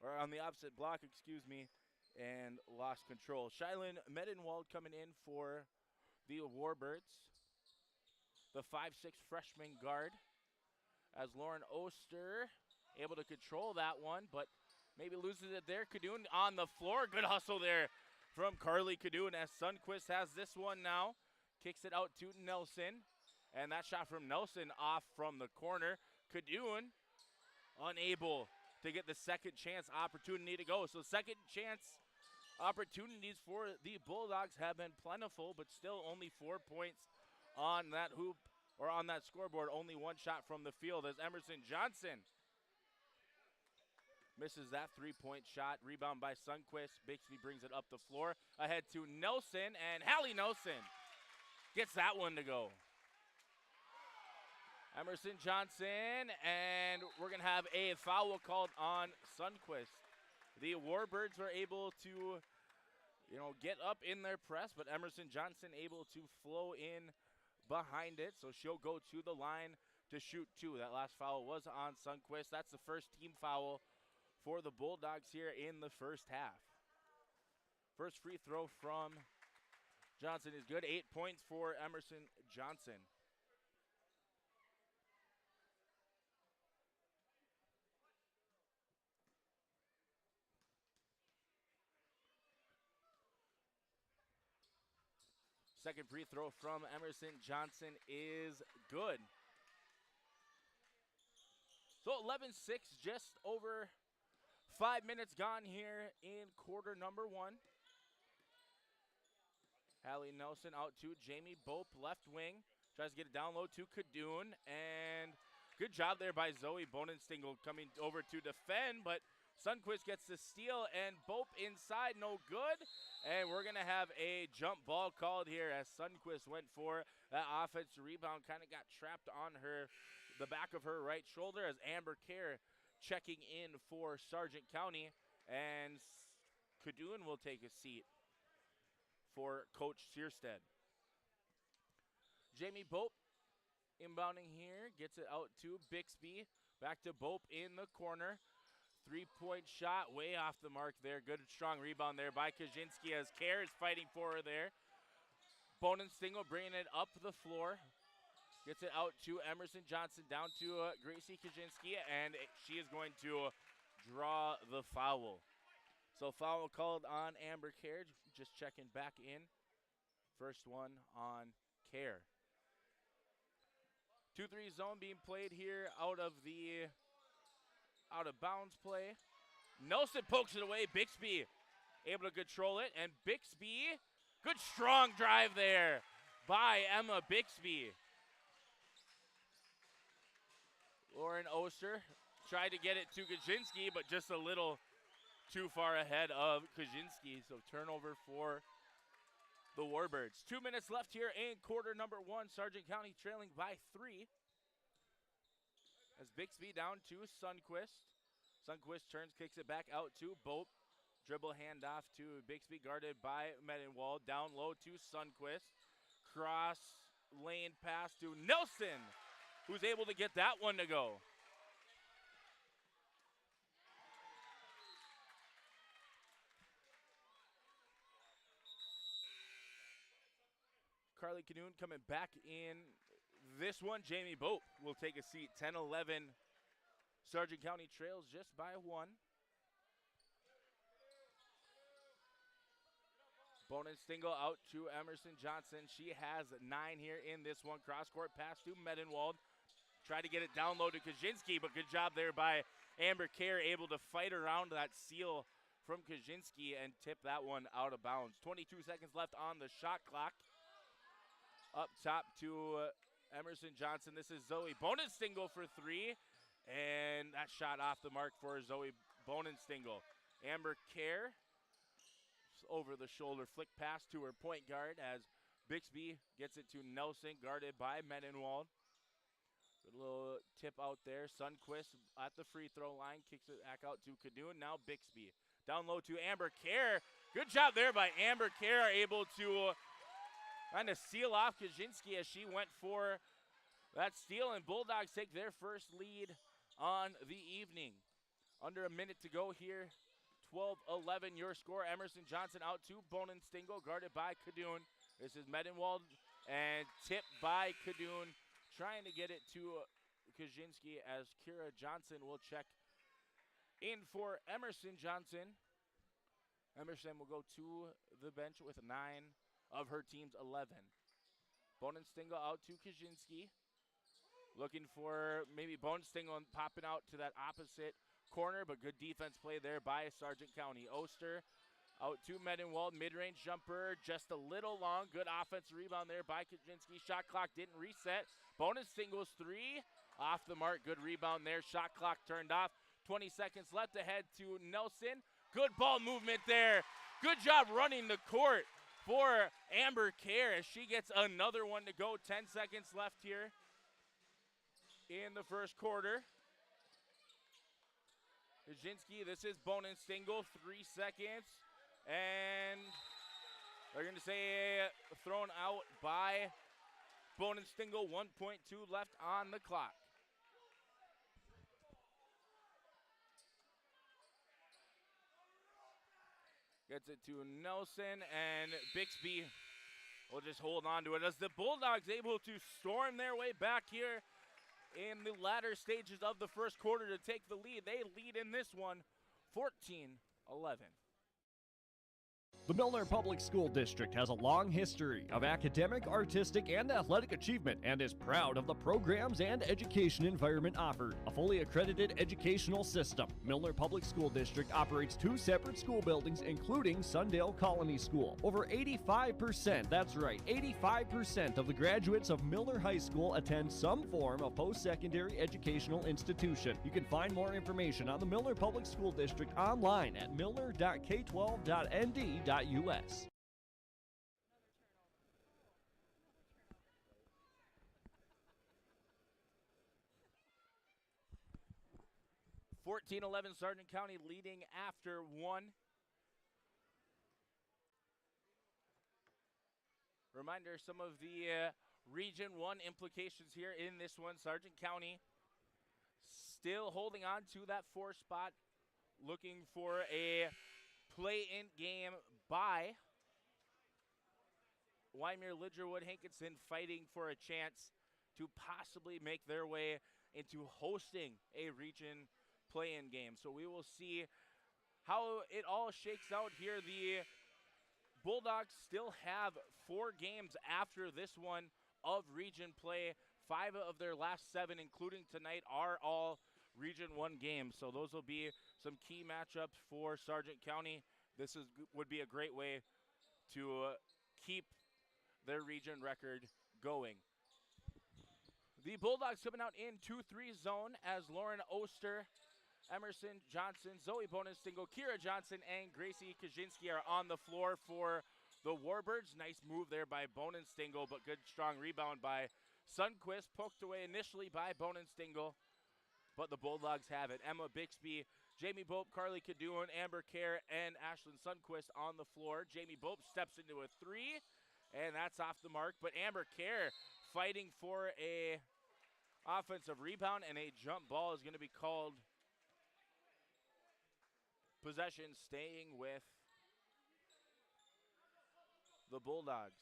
Or on the opposite block, excuse me. And lost control. Shylin Medenwald coming in for the Warbirds. The 5'6" freshman guard. As Lauren Oster able to control that one, but maybe loses it there. Cadoon on the floor. Good hustle there from Carly Cadoon as Sundquist has this one now. Kicks it out to Nelson. And that shot from Nelson off from the corner. Cadoon unable to get the second chance opportunity to go. So second chance opportunities for the Bulldogs have been plentiful, but still only 4 points on that hoop, or on that scoreboard. Only one shot from the field as Emerson Johnson misses that three-point shot. Rebound by Sundquist. Bixby brings it up the floor. Ahead to Nelson, and Hallie Nelson gets that one to go. Emerson Johnson, and we're going to have a foul called on Sundquist. The Warbirds were able to, get up in their press, but Emerson Johnson able to flow in behind it, so she'll go to the line to shoot two. That last foul was on Sundquist. That's the first team foul for the Bulldogs here in the first half. First free throw from Johnson is good. 8 points for Emerson Johnson. Second free throw from Emerson Johnson is good. So 11-6, just over 5 minutes gone here in quarter number one. Hallie Nelson out to Jamie Bope, left wing. Tries to get it down low to Cadoon, and good job there by Zoe Bonenstingle coming over to defend, but Sundquist gets the steal, and Bope inside, no good. And we're going to have a jump ball called here as Sundquist went for that offensive rebound. Kind of got trapped on the back of her right shoulder as Amber Kerr checking in for Sargent County. And Cadoon will take a seat for Coach Searstead. Jamie Bope inbounding here, gets it out to Bixby. Back to Bope in the corner. Three-point shot way off the mark there. Good, strong rebound there by Kaczynski as Kerr is fighting for her there. Bonenstingle bringing it up the floor. Gets it out to Emerson Johnson, down to Gracie Kaczynski, and she is going to draw the foul. So foul called on Amber Kerr, just checking back in. First one on Kerr. 2-3 zone being played here out of bounds play. Nelson pokes it away. Bixby able to control it, and Bixby, good strong drive there by Emma Bixby. Lauren Oster tried to get it to Kaczynski, but just a little too far ahead of Kaczynski. So turnover for the Warbirds. 2 minutes left here in quarter number one. Sargent County trailing by 3. As Bixby down to Sundquist. Sundquist turns, kicks it back out to Bope. Dribble handoff to Bixby, guarded by Medenwald. Down low to Sundquist. Cross lane pass to Nelson, who's able to get that one to go. Carly Canoon coming back in this one. Jamie Bope will take a seat. 10-11. Sargent County trails just by 1. Bonenstingle out to Emerson Johnson. She has 9 here in this one. Cross-court pass to Medenwald. Tried to get it down low to Kaczynski, but good job there by Amber Kerr, able to fight around that seal from Kaczynski and tip that one out of bounds. 22 seconds left on the shot clock. Up top to Emerson Johnson. This is Zoe Bonenstingle for 3. And that shot off the mark for Zoe Bonenstingle. Amber Kerr, over the shoulder flick pass to her point guard as Bixby gets it to Nelson, guarded by Medenwald. Good little tip out there. Sundquist at the free throw line, kicks it back out to Canoon. Now Bixby. Down low to Amber Kerr. Good job there by Amber Kerr, able to kind of seal off Kaczynski as she went for that steal, and Bulldogs take their first lead on the evening. Under a minute to go here. 12-11 your score. Emerson Johnson out to Bonenstingle, guarded by Kadoon. This is Medenwald, and tipped by Kadoon, trying to get it to Kaczynski as Kira Johnson will check in for Emerson Johnson. Emerson will go to the bench with 9 of her team's 11. Bonenstingle out to Kaczynski. Looking for maybe Bonenstingle popping out to that opposite corner, but good defense play there by Sargent County. Oster out to Medenwald. Mid-range jumper, just a little long. Good offensive rebound there by Kaczynski. Shot clock didn't reset. Bonenstingle's 3 off the mark. Good rebound there. Shot clock turned off. 20 seconds left ahead to Nelson. Good ball movement there. Good job running the court for Amber Kerr as she gets another one to go. 10 seconds left here in the first quarter. Kaczynski, this is Bonenstingle, 3 seconds. And they're going to say thrown out by Bonenstingle, 1.2 left on the clock. Gets it to Nelson, and Bixby will just hold on to it as the Bulldogs able to storm their way back here in the latter stages of the first quarter to take the lead. They lead in this one 14-11. The Milner Public School District has a long history of academic, artistic, and athletic achievement and is proud of the programs and education environment offered. A fully accredited educational system, Milner Public School District operates 2 separate school buildings, including Sundale Colony School. Over 85%, that's right, 85% of the graduates of Milner High School attend some form of post-secondary educational institution. You can find more information on the Milner Public School District online at milner.k12.nd.us. 14-11 Sargent County leading after 1. Reminder, some of the Region 1 implications here in this one. Sargent County still holding on to that 4 spot looking for a play-in game by Wyndmere, Lidgerwood, Hankinson fighting for a chance to possibly make their way into hosting a region play-in game. So we will see how it all shakes out here. The Bulldogs still have 4 games after this one of region play. 5 of their last 7, including tonight, are all Region 1 games. So those will be some key matchups for Sargent County. This would be a great way to keep their region record going. The Bulldogs coming out in 2-3 zone as Lauren Oster, Emerson Johnson, Zoe Bonenstingle, Kira Johnson, and Gracie Kaczynski are on the floor for the Warbirds. Nice move there by Bonenstingle, but good strong rebound by Sundquist. Poked away initially by Bonenstingle, but the Bulldogs have it. Emma Bixby, Jamie Bope, Carly Kadoon, Amber Kerr, and Ashlyn Sundquist on the floor. Jamie Bope steps into a 3, and that's off the mark, but Amber Kerr fighting for a offensive rebound, and a jump ball is going to be called. Possession staying with the Bulldogs.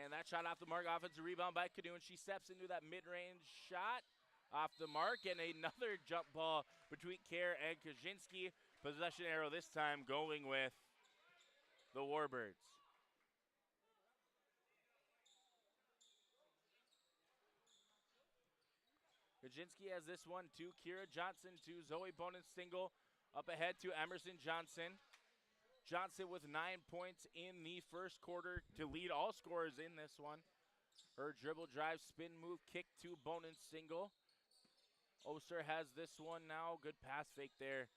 And that shot off the mark, offensive rebound by Kadoon. She steps into that mid-range shot off the mark, and another jump ball between Kerr and Kaczynski. Possession arrow this time going with the Warbirds. Kaczynski has this one to Kira Johnson, to Zoe Bonenstingle, up ahead to Emerson Johnson. Johnson with 9 points in the first quarter to lead all scorers in this one. Her dribble drive, spin move, kick to Bonenstingle. Oster has this one now. Good pass fake there.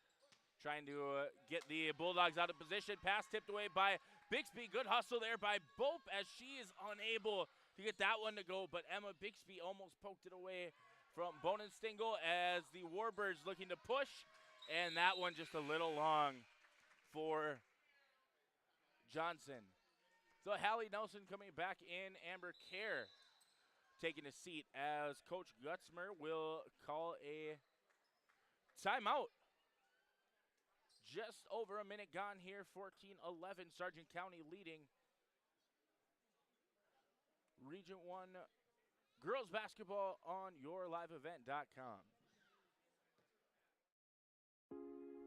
Trying to get the Bulldogs out of position. Pass tipped away by Bixby. Good hustle there by Bope as she is unable to get that one to go. But Emma Bixby almost poked it away from Bonenstingle as the Warbirds looking to push. And that one just a little long for Johnson. So Hallie Nelson coming back in. Amber Kerr taking a seat as Coach Gutzmer will call a timeout. Just over a minute gone here, 14-11, Sargent County leading Region 1 girls basketball on yourliveevent.com.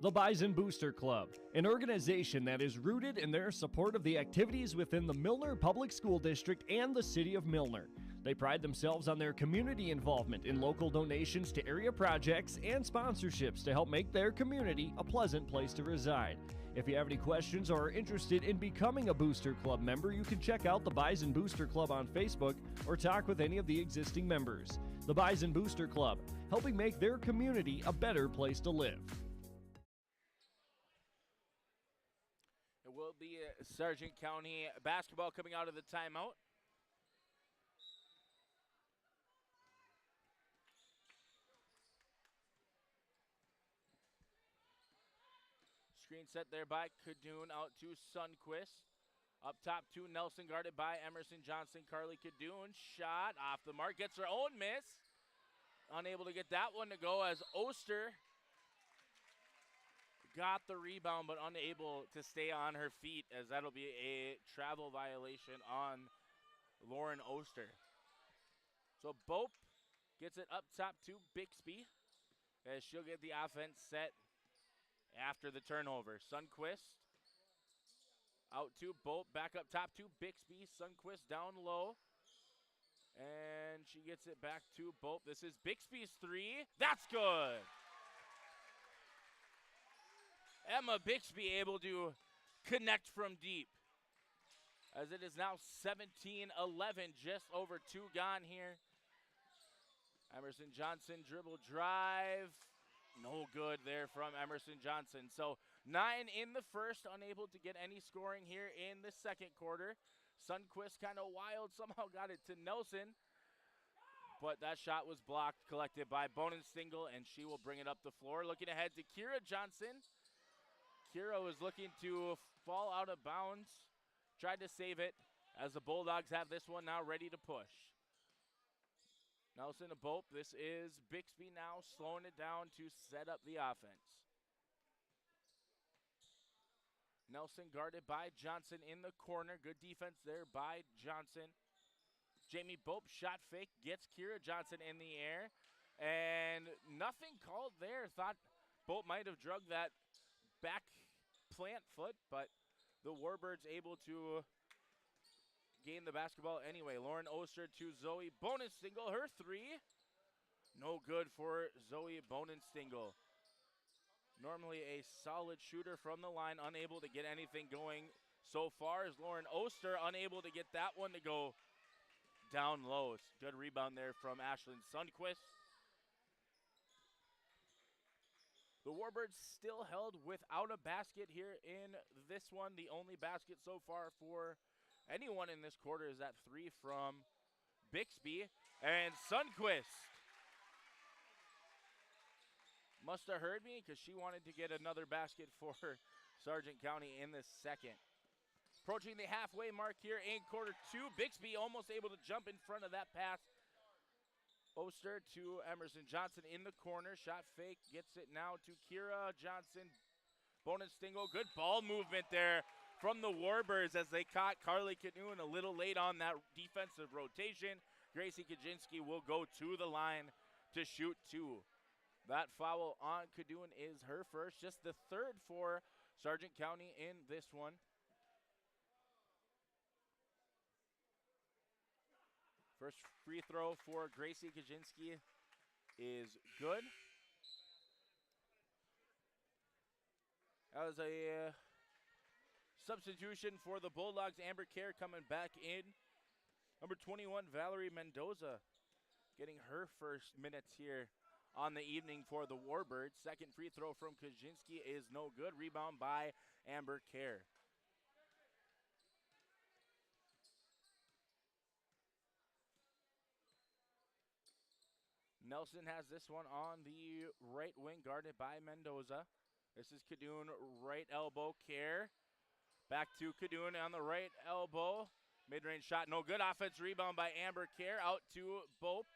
The Bison Booster Club, an organization that is rooted in their support of the activities within the Milner Public School District and the City of Milner. They pride themselves on their community involvement in local donations to area projects and sponsorships to help make their community a pleasant place to reside. If you have any questions or are interested in becoming a Booster Club member, you can check out the Bison Booster Club on Facebook or talk with any of the existing members. The Bison Booster Club, helping make their community a better place to live. It will be Sargent County basketball coming out of the timeout. Screen set there by Kadoon out to Sundquist. Up top to Nelson, guarded by Emerson Johnson. Carly Kadoon, shot off the mark, gets her own miss. Unable to get that one to go as Oster got the rebound but unable to stay on her feet, as that'll be a travel violation on Lauren Oster. So Bope gets it up top to Bixby as she'll get the offense set after the turnover. Sundquist out to Bope, back up top to Bixby. Sundquist down low, and she gets it back to Bope. This is Bixby's 3. That's good. Emma Bixby able to connect from deep, as it is now 17-11, just over 2 gone here. Emerson Johnson dribble drive. No good there from Emerson Johnson. So 9 in the first, unable to get any scoring here in the second quarter. Sundquist kind of wild, somehow got it to Nelson, but that shot was blocked, collected by Bonenstingle, and she will bring it up the floor. Looking ahead to Kira Johnson. Kira was looking to fall out of bounds, tried to save it, as the Bulldogs have this one now ready to push. Nelson to Bope. This is Bixby now slowing it down to set up the offense. Nelson guarded by Johnson in the corner. Good defense there by Johnson. Jamie Bope shot fake, gets Kira Johnson in the air, and nothing called there. Thought Bope might have drugged that back plant foot, but the Warbirds able to gain the basketball anyway. Lauren Oster to Zoe Bonenstingle. Her three, no good for Zoe Bonenstingle. Normally a solid shooter from the line, unable to get anything going so far as Lauren Oster, unable to get that one to go down low. Good rebound there from Ashlyn Sundquist. The Warbirds still held without a basket here in this one. The only basket so far for anyone in this quarter is that three from Bixby. And Sundquist must have heard me because she wanted to get another basket for Sargent County in the second. Approaching the halfway mark here in quarter two. Bixby almost able to jump in front of that pass. Oster to Emerson Johnson in the corner. Shot fake, gets it now to Kira Johnson. Bonenstingle, good ball movement there from the Warbirds as they caught Carly Canoon a little late on that defensive rotation. Gracie Kaczynski will go to the line to shoot two. That foul on Canoon is her first, just the third for Sargent County in this one. First free throw for Gracie Kaczynski is good. That was a substitution for the Bulldogs. Amber Kerr coming back in. Number 21, Valerie Mendoza, getting her first minutes here on the evening for the Warbirds. Second free throw from Kaczynski is no good. Rebound by Amber Kerr. Nelson has this one on the right wing, guarded by Mendoza. This is Kadoon, right elbow, Kerr. Back to Kadoon on the right elbow. Mid-range shot, no good. Offense rebound by Amber Kerr. Out to Bope.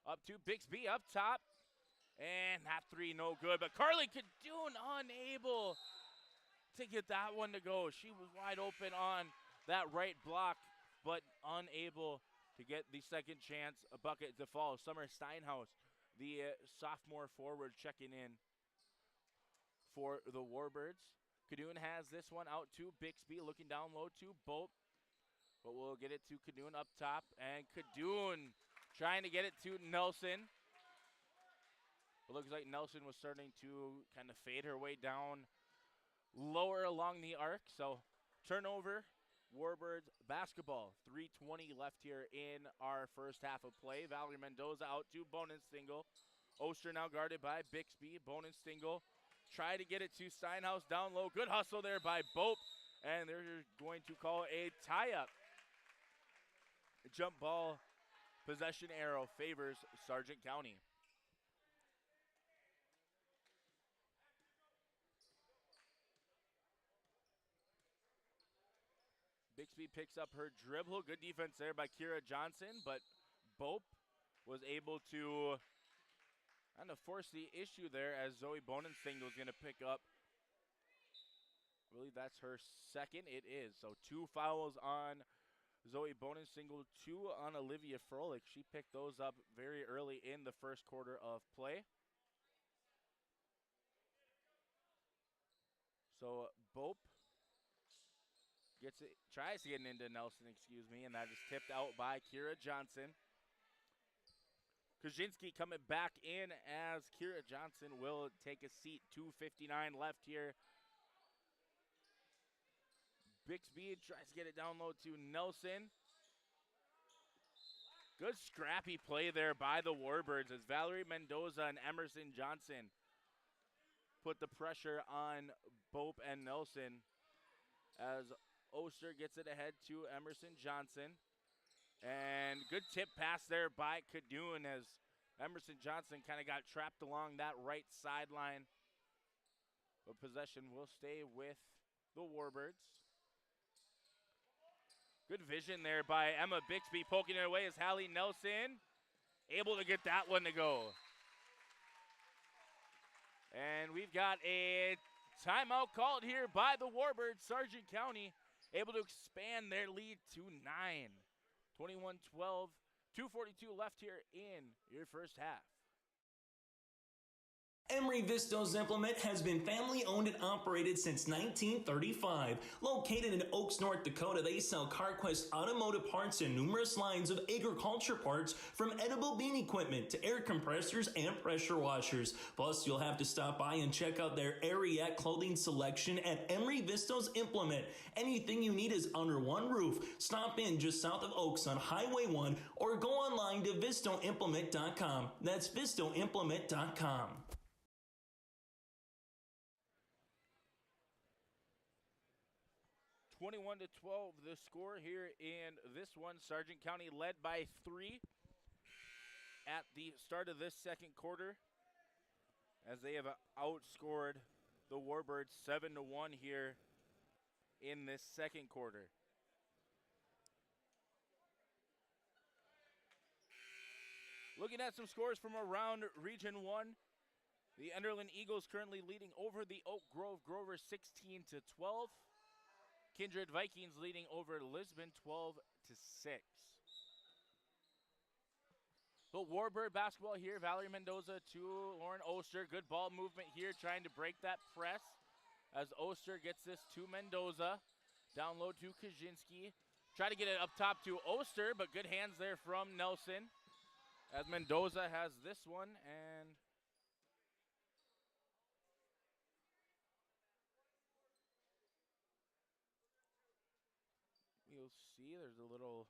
Up to Bixby, up top. And that three, no good. But Carly Kadoon unable to get that one to go. She was wide open on that right block, but unable to get the second chance, a bucket to fall. Summer Steinhaus, the sophomore forward, checking in for the Warbirds. Kadoon has this one out to Bixby, looking down low to Bope. But we'll get it to Kadoon up top. And Kadoon trying to get it to Nelson. It looks like Nelson was starting to kind of fade her way down lower along the arc. So turnover. Warbirds basketball. 3:20 left here in our first half of play. Valerie Mendoza out to Bonenstingle. Oster now guarded by Bixby. Bonenstingle try to get it to Steinhaus down low. Good hustle there by Bope. And they're going to call a tie-up. Jump ball possession arrow favors Sargent County. Bixby picks up her dribble. Good defense there by Kira Johnson, but Bope was able to kind of force the issue there as Zoe Bonenstingle is going to pick up. I believe that's her second. It is. So 2 fouls on Zoe Bonenstingle, 2 on Olivia Froelich. She picked those up very early in the first quarter of play. So Bope gets it, tries to get it into Nelson, and that is tipped out by Kira Johnson. Kaczynski coming back in as Kira Johnson will take a seat. 2:59 left here. Bixby tries to get it down low to Nelson. Good scrappy play there by the Warbirds as Valerie Mendoza and Emerson Johnson put the pressure on Bope and Nelson as Oster gets it ahead to Emerson Johnson. And good tip pass there by Kadoon as Emerson Johnson kind of got trapped along that right sideline. But possession will stay with the Warbirds. Good vision there by Emma Bixby, poking it away as Hallie Nelson able to get that one to go. And we've got a timeout called here by the Warbirds. Sargent County able to expand their lead to 9. 21-12, 2:42 left here in your first half. Emery Vistos Implement has been family owned and operated since 1935. Located in Oaks, North Dakota, they sell CarQuest automotive parts and numerous lines of agriculture parts, from edible bean equipment to air compressors and pressure washers. Plus, you'll have to stop by and check out their Ariat clothing selection at Emery Vistos Implement. Anything you need is under one roof. Stop in just south of Oaks on Highway 1 or go online to vistoimplement.com. That's vistoimplement.com. 21-12, the score here in this one. Sargent County led by 3 at the start of this second quarter, as they have outscored the Warbirds 7-1 here in this second quarter. Looking at some scores from around Region 1, the Enderlin Eagles currently leading over the Oak Grove Grovers 16-12. Kindred Vikings leading over Lisbon 12-6. The Warbird basketball here. Valerie Mendoza to Lauren Oster. Good ball movement here, trying to break that press as Oster gets this to Mendoza. Down low to Kaczynski. Try to get it up top to Oster, but good hands there from Nelson as Mendoza has this one, and you'll see there's a little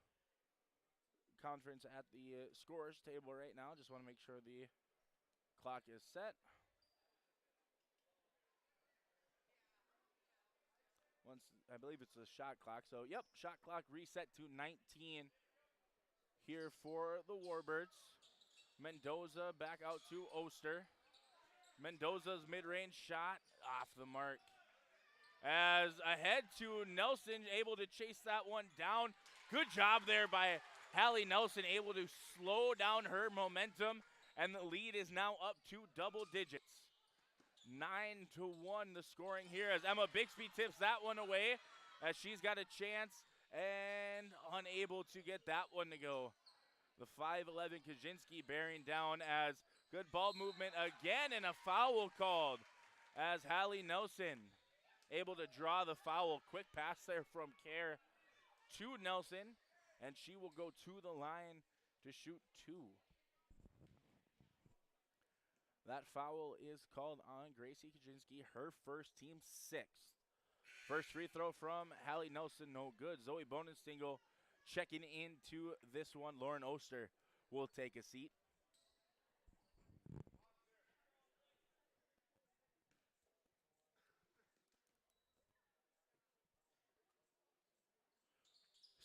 conference at the scores table right now. Just want to make sure the clock is set. Once, I believe it's a shot clock. So, yep, shot clock reset to 19 here for the Warbirds. Mendoza back out to Oster. Mendoza's mid-range shot off the mark. As ahead to Nelson, able to chase that one down. Good job there by Hallie Nelson, able to slow down her momentum, and the lead is now up to double digits. 9-1 the scoring here as Emma Bixby tips that one away, as she's got a chance and unable to get that one to go. The 5'11 Kaczynski bearing down, as good ball movement again, and a foul called as Hallie Nelson able to draw the foul. Quick pass there from Kerr to Nelson, and she will go to the line to shoot 2. That foul is called on Gracie Kaczynski, her first, team 6th. First free throw from Hallie Nelson, no good. Zoe Bonenstingle checking into this one. Lauren Oster will take a seat.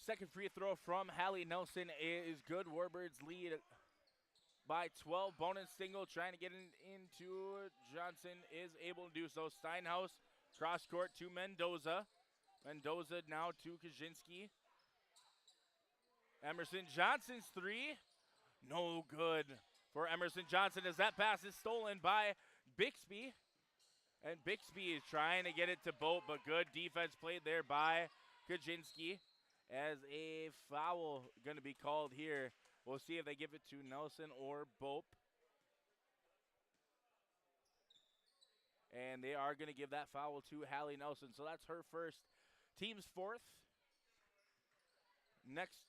Second free throw from Hallie Nelson is good. Warbirds lead by 12. Bonenstingle trying to get into Johnson is able to do so. Steinhaus cross court to Mendoza. Mendoza now to Kaczynski. Emerson Johnson's 3. No good for Emerson Johnson, as that pass is stolen by Bixby. And Bixby is trying to get it to Boat, but good defense played there by Kaczynski, as a foul going to be called here. We'll see if they give it to Nelson or Bope. And they are going to give that foul to Hallie Nelson. So that's her first, team's 4th. Next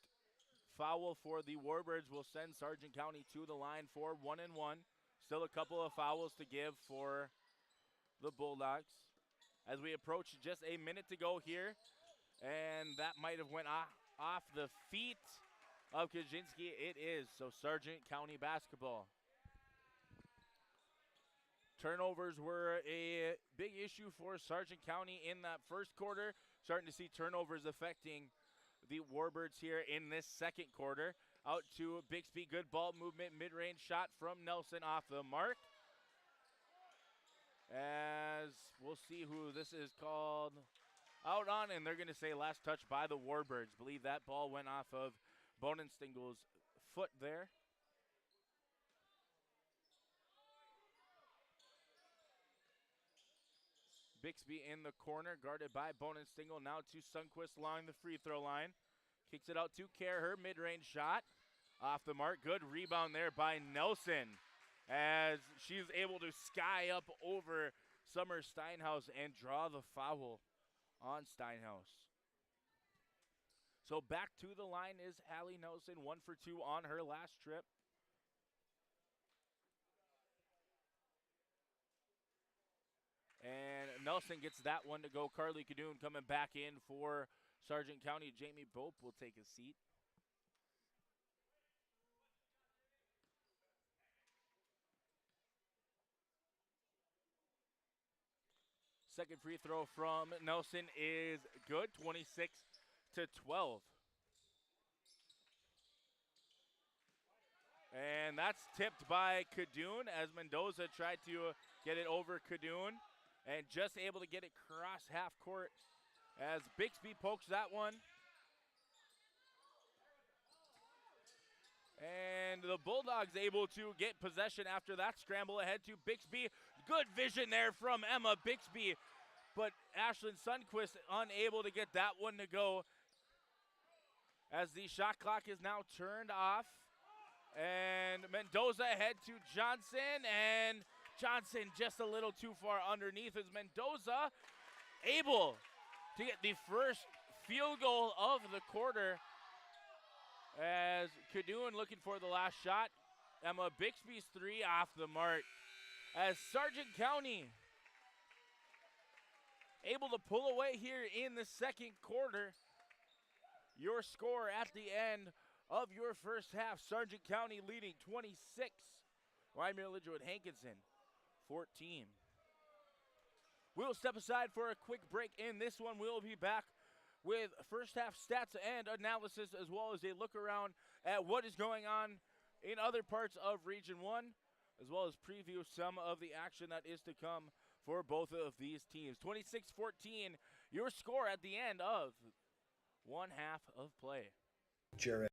foul for the Warbirds will send Sargent County to the line for 1-1. Still a couple of fouls to give for the Bulldogs. As we approach just a minute to go here. And that might have went off the feet of Kaczynski. It is, so Sargent County basketball. Turnovers were a big issue for Sargent County in that first quarter. Starting to see turnovers affecting the Warbirds here in this second quarter. Out to Bixby, good ball movement, mid-range shot from Nelson off the mark. As we'll see who this is called out on, and they're going to say last touch by the Warbirds. Believe that ball went off of Bonenstingle's foot there. Bixby in the corner, guarded by Bonenstingle. Now to Sundquist along the free throw line. Kicks it out to Kerr. Her mid-range shot off the mark. Good rebound there by Nelson as she's able to sky up over Summer Steinhaus and draw the foul on Steinhaus. So back to the line is Hallie Nelson, 1 for 2 on her last trip. And Nelson gets that one to go. Carly Cadoon coming back in for Sargent County. Jamie Bope will take a seat. Second free throw from Nelson is good, 26-12. And that's tipped by Cadoon as Mendoza tried to get it over Cadoon and just able to get it across half court as Bixby pokes that one. And the Bulldogs able to get possession after that scramble ahead to Bixby. Good vision there from Emma Bixby, but Ashlyn Sundquist unable to get that one to go as the shot clock is now turned off. And Mendoza ahead to Johnson, and Johnson just a little too far underneath as Mendoza able to get the first field goal of the quarter as Cadoon looking for the last shot. Emma Bixby's three off the mark as Sargent County able to pull away here in the second quarter. Your score at the end of your first half, Sargent County leading 26. Wyndmere Lidgerwood Hankinson 14. We'll step aside for a quick break. In this one, we'll be back with first half stats and analysis, as well as a look around at what is going on in other parts of Region 1, as well as preview some of the action that is to come for both of these teams. 26-14, your score at the end of one half of play. Jared,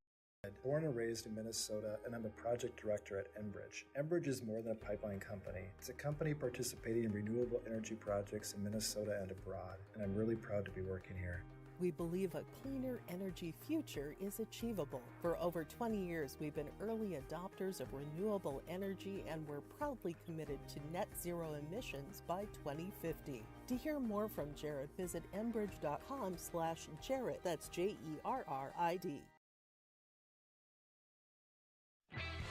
born and raised in Minnesota, and I'm a project director at Enbridge. Enbridge is more than a pipeline company. It's a company participating in renewable energy projects in Minnesota and abroad, and I'm really proud to be working here. We believe a cleaner energy future is achievable. For over 20 years, we've been early adopters of renewable energy, and we're proudly committed to net zero emissions by 2050. To hear more from Jared, visit enbridge.com/Jared. That's JERRID.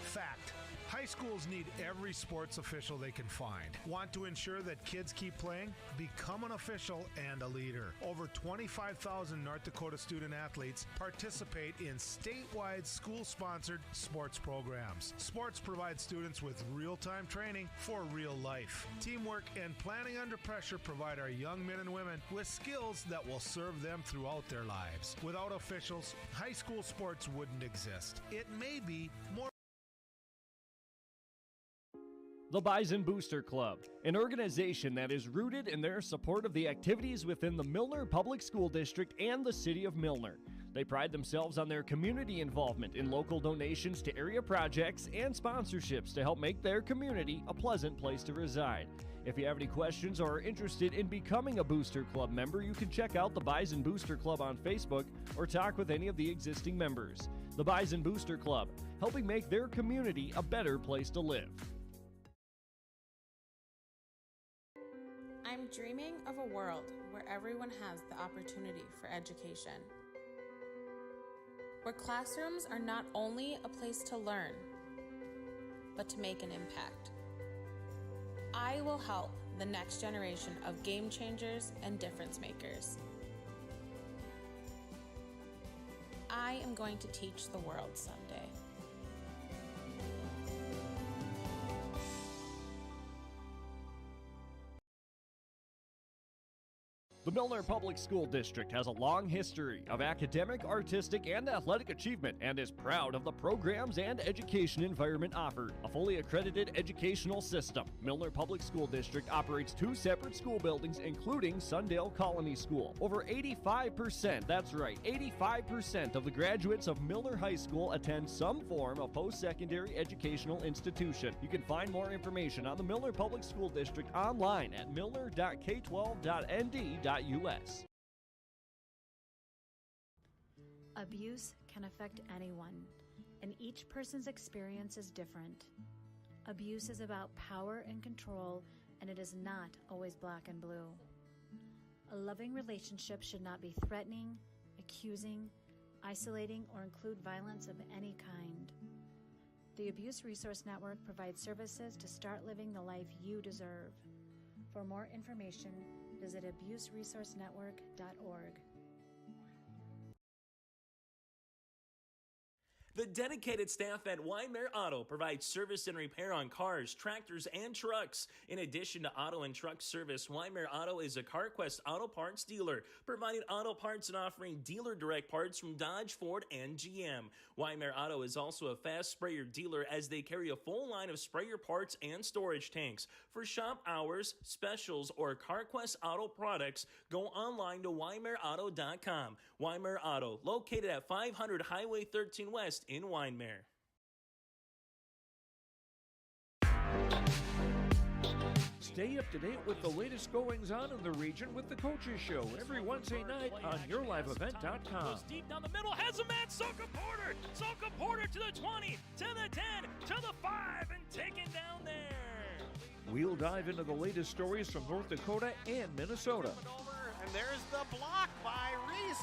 Fact. High schools need every sports official they can find. Want to ensure that kids keep playing? Become an official and a leader. Over 25,000 North Dakota student athletes participate in statewide school-sponsored sports programs. Sports provide students with real-time training for real life. Teamwork and planning under pressure provide our young men and women with skills that will serve them throughout their lives. Without officials, high school sports wouldn't exist. It may be more. The Bison Booster Club, an organization that is rooted in their support of the activities within the Milner Public School District and the City of Milner. They pride themselves on their community involvement in local donations to area projects and sponsorships to help make their community a pleasant place to reside. If you have any questions or are interested in becoming a Booster Club member, you can check out the Bison Booster Club on Facebook or talk with any of the existing members. The Bison Booster Club, helping make their community a better place to live. I'm dreaming of a world where everyone has the opportunity for education. Where classrooms are not only a place to learn, but to make an impact. I will help the next generation of game changers and difference makers. I am going to teach the world someday. The Milner Public School District has a long history of academic, artistic, and athletic achievement and is proud of the programs and education environment offered. A fully accredited educational system, Milner Public School District operates 2 separate school buildings, including Sundale Colony School. Over 85%, that's right, 85% of the graduates of Milner High School attend some form of post-secondary educational institution. You can find more information on the Milner Public School District online at milner.k12.nd.us. Abuse can affect anyone, and each person's experience is different. Abuse is about power and control, and it is not always black and blue. A loving relationship should not be threatening, accusing, isolating, or include violence of any kind. The Abuse Resource Network provides services to start living the life you deserve. For more information, visit abuseresourcenetwork.org. The dedicated staff at Wyndmere Auto provides service and repair on cars, tractors, and trucks. In addition to auto and truck service, Wyndmere Auto is a CarQuest auto parts dealer, providing auto parts and offering dealer direct parts from Dodge, Ford, and GM. Wyndmere Auto is also a fast sprayer dealer as they carry a full line of sprayer parts and storage tanks. For shop hours, specials, or CarQuest auto products, go online to wyndmereauto.com. Wyndmere Auto, located at 500 Highway 13 West in Wyndmere. Stay up to date with the latest goings on in the region with the Coaches Show every Wednesday night on YourLiveEvent.com. Goes deep down the middle, has a man, Soka Porter! Soka Porter to the 20, to the 10, to the 5, and taken down there. We'll dive into the latest stories from North Dakota and Minnesota. And there's the block by Reese.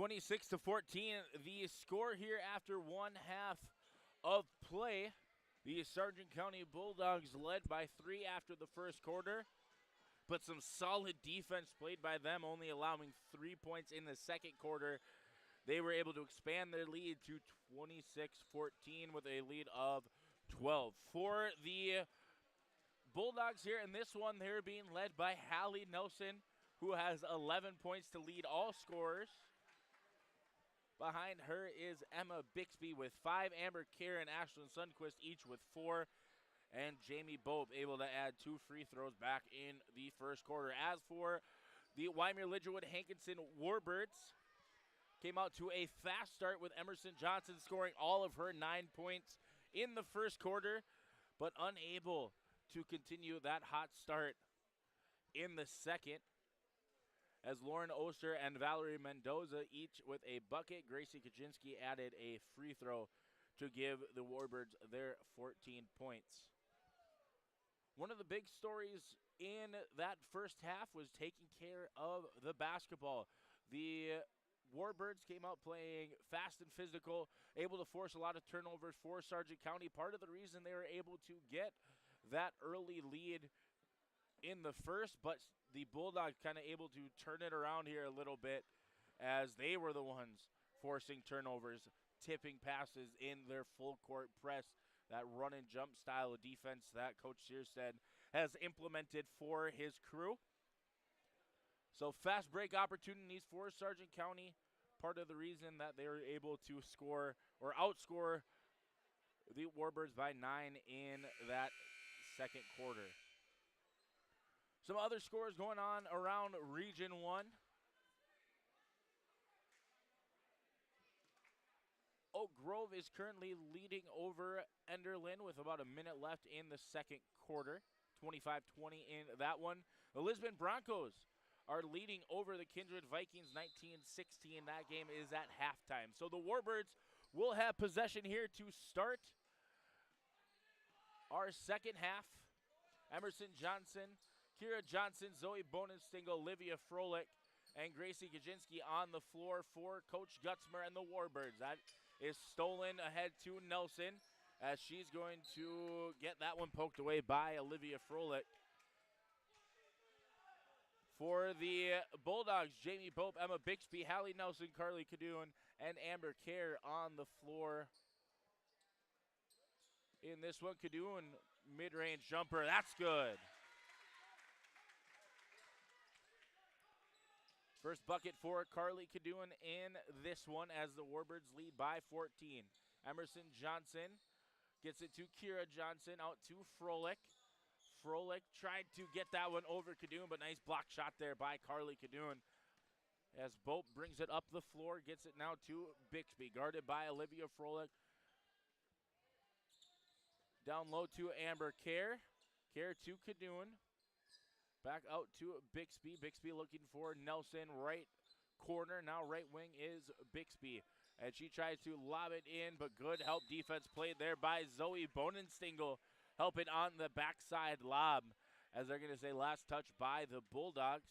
26-14, the score here after one half of play. The Sargent County Bulldogs led by 3 after the first quarter, but some solid defense played by them, only allowing 3 points in the second quarter. They were able to expand their lead to 26-14 with a lead of 12. For the Bulldogs here in this one, they're being led by Hallie Nelson, who has 11 points to lead all scorers. Behind her is Emma Bixby with 5, Amber Kerr and Ashlyn Sundquist each with 4, and Jamie Bope able to add 2 free throws back in the first quarter. As for the Wyndmere Lidgerwood Hankinson Warbirds, came out to a fast start with Emerson Johnson scoring all of her 9 points in the first quarter, but unable to continue that hot start in the second, as Lauren Oster and Valerie Mendoza each with a bucket. Gracie Kaczynski added a free throw to give the Warbirds their 14 points. One of the big stories in that first half was taking care of the basketball. The Warbirds came out playing fast and physical, able to force a lot of turnovers for Sargent County. Part of the reason they were able to get that early lead in the first, but the Bulldogs kind of able to turn it around here a little bit, as they were the ones forcing turnovers, tipping passes in their full court press, that run and jump style of defense that Coach Searstead has implemented for his crew. So fast break opportunities for Sargent County, part of the reason that they were able to score or outscore the Warbirds by 9 in that second quarter. Some other scores going on around Region 1. Oak Grove is currently leading over Enderlin with about a minute left in the second quarter. 25-20 in that one. The Lisbon Broncos are leading over the Kindred Vikings 19-16. That game is at halftime. So the Warbirds will have possession here to start our second half. Emerson Johnson, Kira Johnson, Zoe Bonenstingle, Olivia Froelich, and Gracie Kaczynski on the floor for Coach Gutzmer and the Warbirds. That is stolen ahead to Nelson, as she's going to get that one poked away by Olivia Froelich. For the Bulldogs, Jamie Bope, Emma Bixby, Hallie Nelson, Carly Cadoon, and Amber Kerr on the floor. In this one, Cadoon, mid-range jumper, that's good. First bucket for Carly Cadoon in this one, as the Warbirds lead by 14. Emerson Johnson gets it to Kira Johnson, out to Froelich. Froelich tried to get that one over Cadoon, but nice block shot there by Carly Cadoon. As Bope brings it up the floor, gets it now to Bixby, guarded by Olivia Froelich. Down low to Amber Kerr. Kerr to Cadoon. Back out to Bixby. Bixby looking for Nelson, right corner. Now right wing is Bixby. And she tries to lob it in, but good help defense played there by Zoe Bonenstingle. Helping on the backside lob, as they're going to say last touch by the Bulldogs.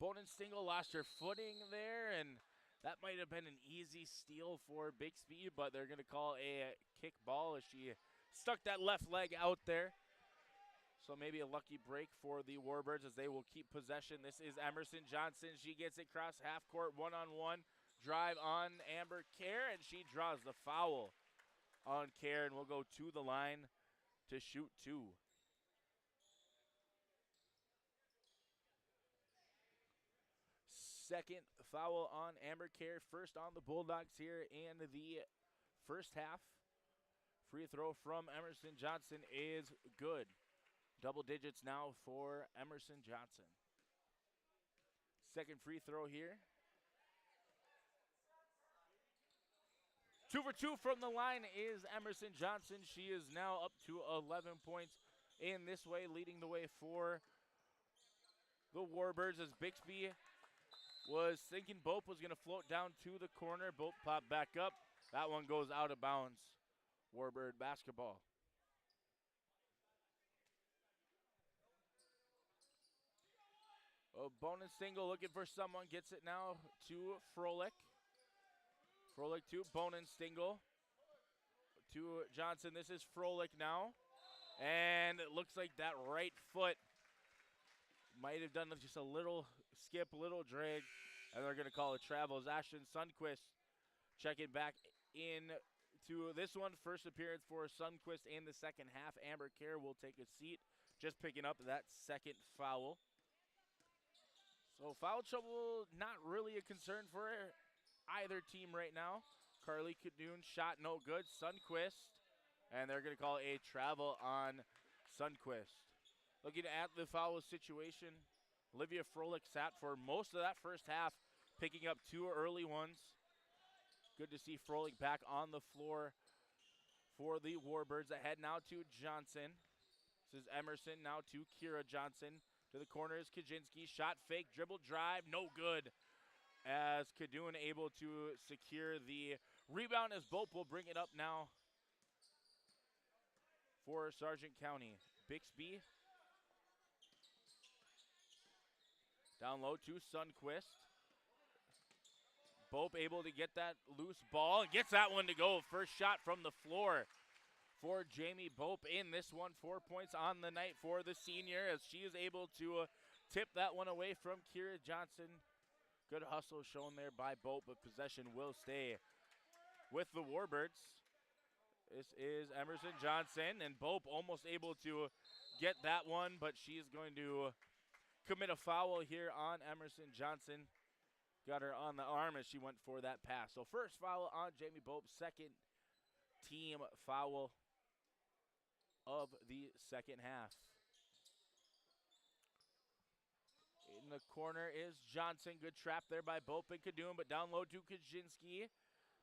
Bonenstingle lost her footing there, and that might have been an easy steal for Bixby, but they're going to call a kick ball as she stuck that left leg out there. So maybe a lucky break for the Warbirds, as they will keep possession. This is Emerson Johnson. She gets it across half court, one-on-one. Drive on Amber Kerr, and she draws the foul on Kerr, and will go to the line to shoot 2. Second foul on Amber Kerr, first on the Bulldogs here in the first half. Free throw from Emerson Johnson is good. Double digits now for Emerson Johnson. Second free throw here. 2 for 2 from the line is Emerson Johnson. She is now up to 11 points in this way, leading the way for the Warbirds, as Bixby was thinking Bope was going to float down to the corner. Bope popped back up. That one goes out of bounds. Warbird basketball. Bonenstingle looking for someone. Gets it now to Froelich. Froelich to Bonenstingle. To Johnson. This is Froelich now. And it looks like that right foot might have done just a little skip, a little drag. And they're going to call it travel. As Ashton Sundquist checking back in to this one. First appearance for Sundquist in the second half. Amber Kerr will take a seat. Just picking up that second foul. So foul trouble not really a concern for either team right now. Carly Cadoon shot no good. Sundquist. And they're going to call a travel on Sundquist. Looking at the foul situation, Olivia Froelich sat for most of that first half, picking up 2 early ones. Good to see Froelich back on the floor for the Warbirds. Ahead now to Johnson. This is Emerson now to Kira Johnson. To the corner is Kaczynski. Shot fake, dribble drive, no good. As Cadoon able to secure the rebound as Bope will bring it up now for Sargent County. Bixby down low to Sundquist. Bope able to get that loose ball and gets that one to go. First shot from the floor for Jamie Bope in this one. 4 points on the night for the senior as she is able to tip that one away from Kira Johnson. Good hustle shown there by Bope, but possession will stay with the Warbirds. This is Emerson Johnson, and Bope almost able to get that one, but she's going to commit a foul here on Emerson Johnson. Got her on the arm as she went for that pass. So first foul on Jamie Bope, second team foul of the second half. In the corner is Johnson. Good trap there by Bope and Cadoon, but down low to Kaczynski.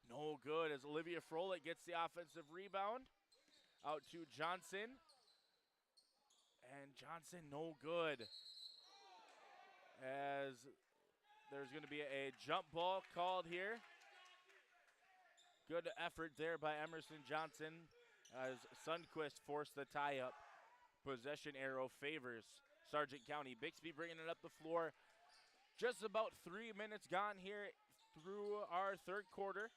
No good as Olivia Froelich gets the offensive rebound. Out to Johnson. And Johnson no good. As there's going to be a jump ball called here. Good effort there by Emerson Johnson as Sundquist forced the tie-up. Possession arrow favors Sargent County. Bixby bringing it up the floor. Just about 3 minutes gone here through our third quarter.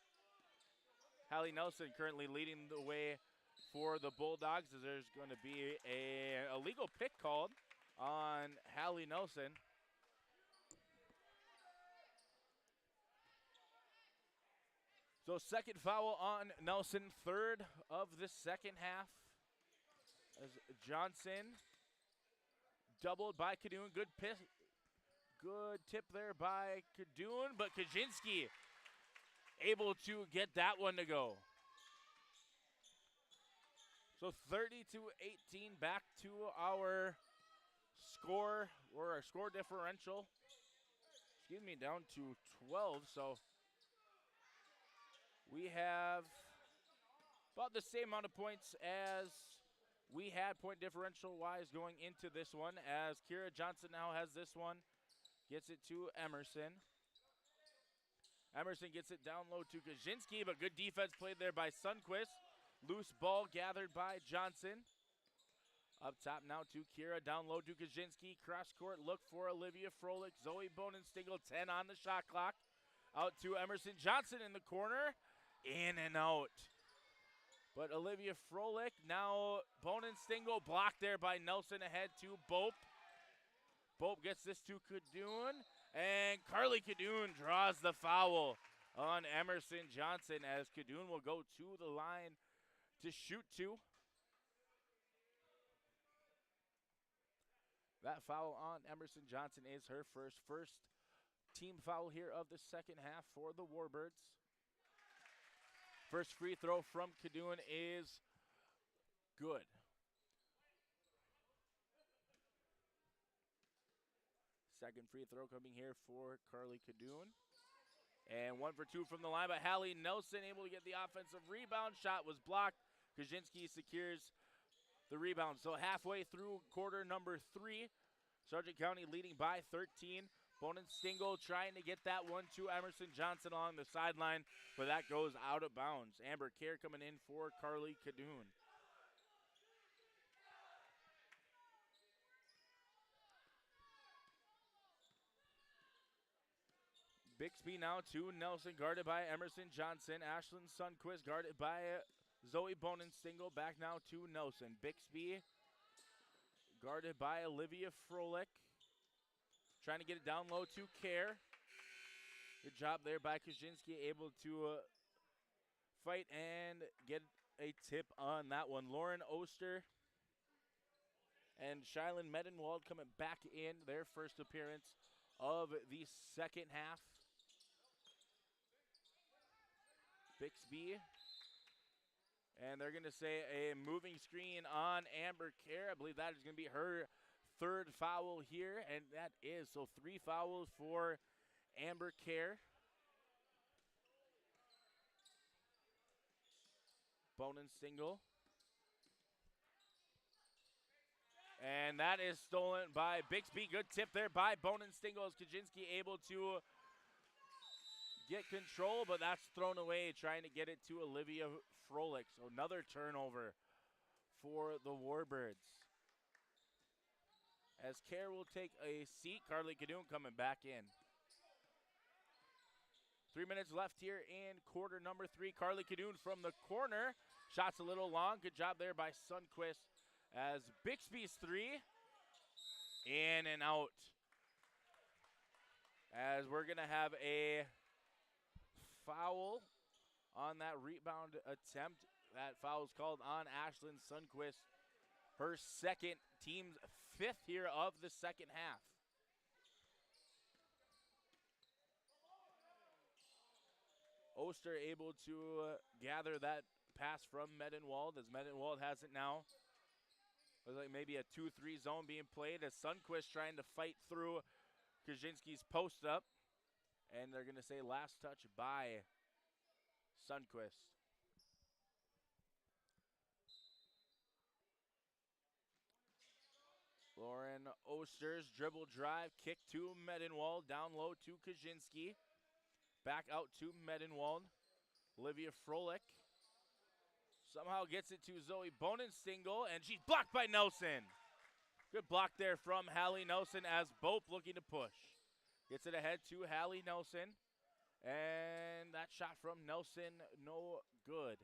Hallie Nelson currently leading the way for the Bulldogs as there's going to be a illegal pick called on Hallie Nelson. So second foul on Nelson, third of the second half. As Johnson doubled by Cadoon. Good tip there by Cadoon, but Kaczynski able to get that one to go. So 30-18 back to our score, or our score differential. Excuse me, down to 12. So we have about the same amount of points as we had point differential-wise going into this one, as Kira Johnson now has this one. Gets it to Emerson. Emerson gets it down low to Kaczynski, but good defense played there by Sundquist. Loose ball gathered by Johnson. Up top now to Kira, down low to Kaczynski. Cross court look for Olivia Froelich. Zoe Bonenstingle, 10 on the shot clock. Out to Emerson Johnson in the corner. In and out. But Olivia Froelich, now Bonenstingle blocked there by Nelson, ahead to Bope. Bope gets this to Cadoon, and Carly Cadoon draws the foul on Emerson Johnson as Cadoon will go to the line to shoot two. That foul on Emerson Johnson is her first team foul here of the second half for the Warbirds. First free throw from Cadoon is good. Second free throw coming here for Carly Cadoon. And 1 for 2 from the line, but Hallie Nelson able to get the offensive rebound. Shot was blocked. Kaczynski secures the rebound. So halfway through quarter number 3, Sargent County leading by 13. Bonenstingle trying to get that one to Emerson Johnson along the sideline, but that goes out of bounds. Amber Kerr coming in for Carly Cadoon. Bixby now to Nelson, guarded by Emerson Johnson. Ashlyn Sundquist guarded by Zoe Bonenstingle. Back now to Nelson. Bixby guarded by Olivia Froelich. Trying to get it down low to Care. Good job there by Kaczynski, able to fight and get a tip on that one. Lauren Oster and Shylin Medenwald coming back in their first appearance of the second half. Bixby, and they're going to say a moving screen on Amber Care. I believe that is going to be her third foul here, and that is, so 3 fouls for Amber Care. Bonenstingle. And that is stolen by Bixby. Good tip there by Bonenstingle as Kaczynski able to get control, but that's thrown away, trying to get it to Olivia Froelich. So another turnover for the Warbirds. As Care will take a seat, Carly Cadoon coming back in. 3 minutes left here in quarter number 3. Carly Cadoon from the corner. Shot's a little long. Good job there by Sundquist as Bixby's 3. In and out. As we're going to have a foul on that rebound attempt. That foul is called on Ashlyn Sundquist. Her second, team's 5th here of the second half. Oster able to gather that pass from Medenwald, as Medenwald has it now. Looks like maybe a 2-3 zone being played as Sundquist trying to fight through Kaczynski's post up. And they're going to say last touch by Sundquist. Lauren Oster's dribble drive, kick to Medenwald, down low to Kaczynski. Back out to Medenwald. Olivia Froelich somehow gets it to Zoe Bonenstingle, and she's blocked by Nelson. Good block there from Hallie Nelson as Bope looking to push. Gets it ahead to Hallie Nelson, and that shot from Nelson, no good.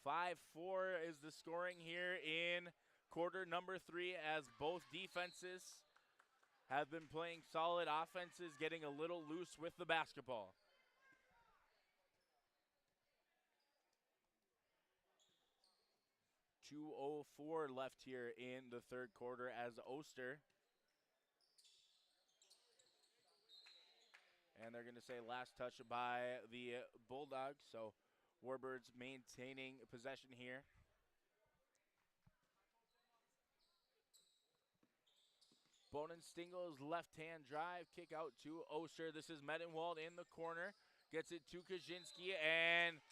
.54 is the scoring here in quarter number 3 as both defenses have been playing solid. Offenses getting a little loose with the basketball. .204 left here in the third quarter as Oster. And they're going to say last touch by the Bulldogs. So Warbirds maintaining possession here. Bonenstingle's left-hand drive, kick out to Oster. This is Medenwald in the corner. Gets it to Kaczynski, and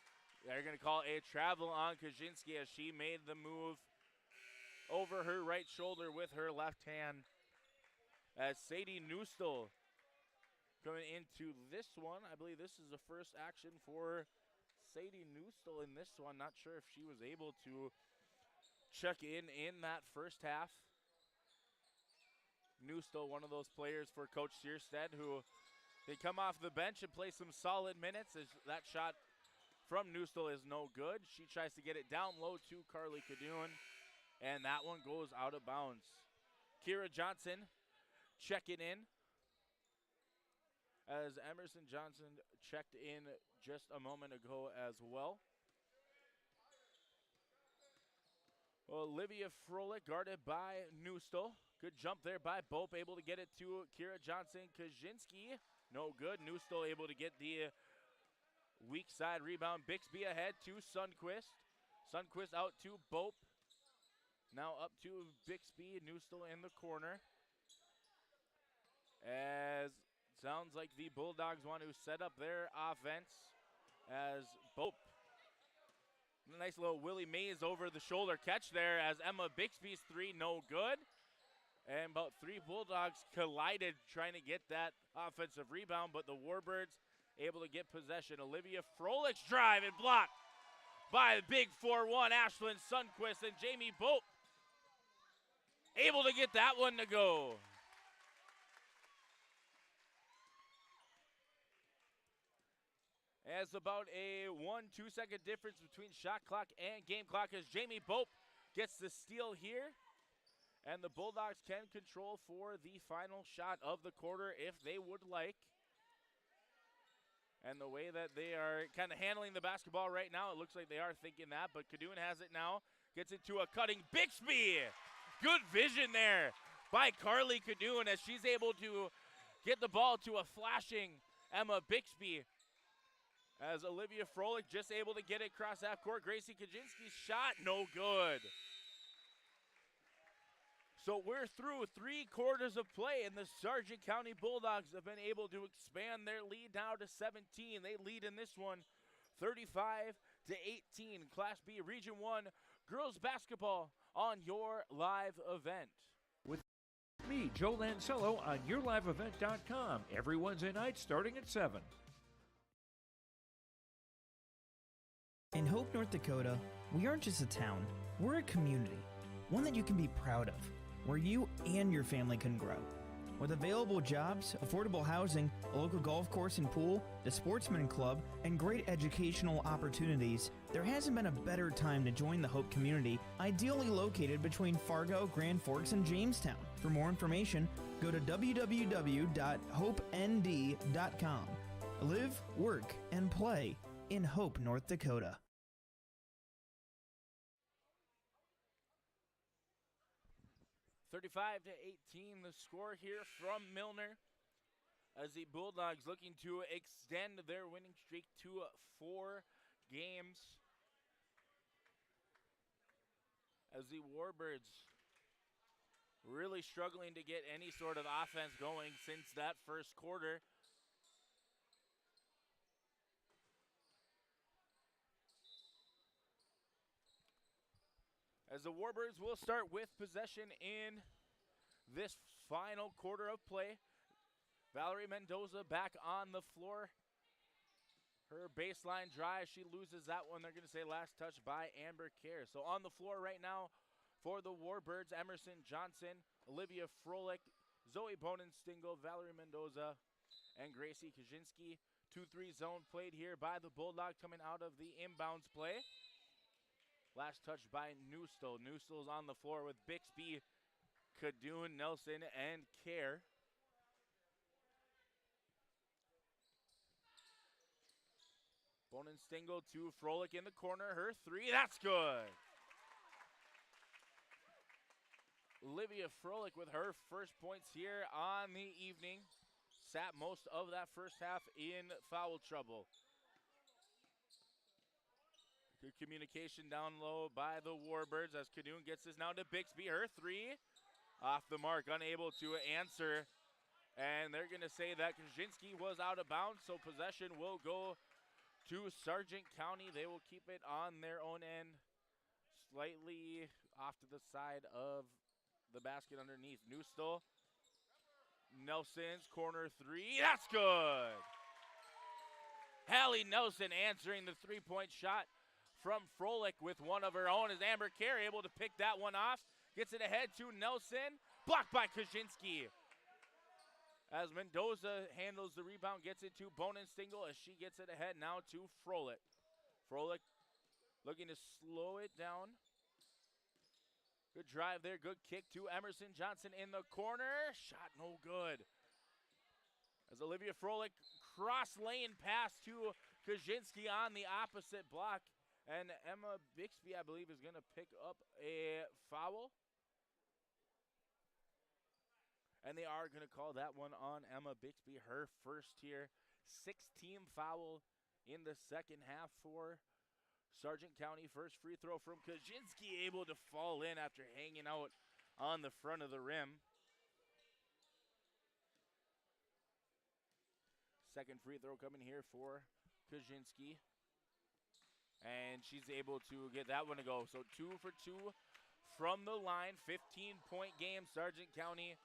they're going to call a travel on Kaczynski as she made the move over her right shoulder with her left hand. As Sadie Newstall coming into this one. I believe this is the first action for Sadie Newstall in this one. Not sure if she was able to check in that first half. Newstall, one of those players for Coach Searstead who they come off the bench and play some solid minutes. As that shot from Newstall is no good. She tries to get it down low to Carly Cadoon, and that one goes out of bounds. Kira Johnson checking in as Emerson Johnson checked in just a moment ago as well. Olivia Froelich guarded by Newstall. Good jump there by Bope, able to get it to Kira Johnson. Kaczynski, no good. Newstall able to get the weak side rebound. Bixby ahead to Sundquist. Sundquist out to Bope. Now up to Bixby. Newstall in the corner. As sounds like the Bulldogs want to set up their offense as Bope. Nice little Willie Mays over the shoulder catch there as Emma Bixby's 3 no good. And about 3 Bulldogs collided trying to get that offensive rebound, but the Warbirds able to get possession. Olivia Froelich's drive and blocked by the big 4-1 Ashlyn Sundquist, and Jamie Bope able to get that one to go. As about a 1-2 second difference between shot clock and game clock as Jamie Bope gets the steal here. And the Bulldogs can control for the final shot of the quarter if they would like. And the way that they are kind of handling the basketball right now, it looks like they are thinking that. But Kadoon has it now, gets it to a cutting Bixby. Good vision there by Carly Kadoon as she's able to get the ball to a flashing Emma Bixby. As Olivia Froelich just able to get it across half court. Gracie Kaczynski's shot, no good. So we're through 3 quarters of play, and the Sargent County Bulldogs have been able to expand their lead now to 17. They lead in this one 35-18. Class B Region 1 girls basketball on your live event. With me, Joe Lancello, on yourliveevent.com every Wednesday night starting at 7. In Hope, North Dakota, we aren't just a town, we're a community, one that you can be proud of, where you and your family can grow. With available jobs, affordable housing, a local golf course and pool, the Sportsman Club, and great educational opportunities, there hasn't been a better time to join the Hope community, ideally located between Fargo, Grand Forks, and Jamestown. For more information, go to www.hopend.com. Live, work, and play in Hope, North Dakota. (35-18) the score here from Milner as the Bulldogs looking to extend their winning streak to 4 games. As the Warbirds really struggling to get any sort of offense going since that first quarter. As the Warbirds will start with possession in this final quarter of play. Valerie Mendoza back on the floor. Her baseline drive, she loses that one. They're going to say last touch by Amber Kerr. So on the floor right now for the Warbirds, Emerson Johnson, Olivia Froelich, Zoe Bonenstingle, Valerie Mendoza, and Gracie Kaczynski. 2-3 zone played here by the Bulldogs coming out of the inbounds play. Last touch by Newstall. Newstall's on the floor with Bixby, Kadoon, Nelson, and Kerr. Bonenstingle to Froelich in the corner. Her 3, that's good. Olivia Froelich with her first points here on the evening. Sat most of that first half in foul trouble. Good communication down low by the Warbirds as Kadoon gets this now to Bixby. Her 3 off the mark, unable to answer. And they're going to say that Kaczynski was out of bounds, so possession will go to Sargent County. They will keep it on their own end, slightly off to the side of the basket underneath. Newstall. Nelson's corner 3, that's good. Hallie Nelson answering the 3-point shot from Froelich with one of her own as Amber Kerr able to pick that one off. Gets it ahead to Nelson. Blocked by Kaczynski. As Mendoza handles the rebound, gets it to Bonenstingle as she gets it ahead now to Froelich. Froelich looking to slow it down. Good drive there, good kick to Emerson Johnson in the corner. Shot no good. As Olivia Froelich cross lane pass to Kaczynski on the opposite block. And Emma Bixby, I believe, is going to pick up a foul. And they are going to call that one on Emma Bixby, her first here. 6-team foul in the second half for Sargent County. First free throw from Kaczynski, able to fall in after hanging out on the front of the rim. Second free throw coming here for Kaczynski. And she's able to get that one to go. So 2 for 2 from the line. 15-point game. Sargent County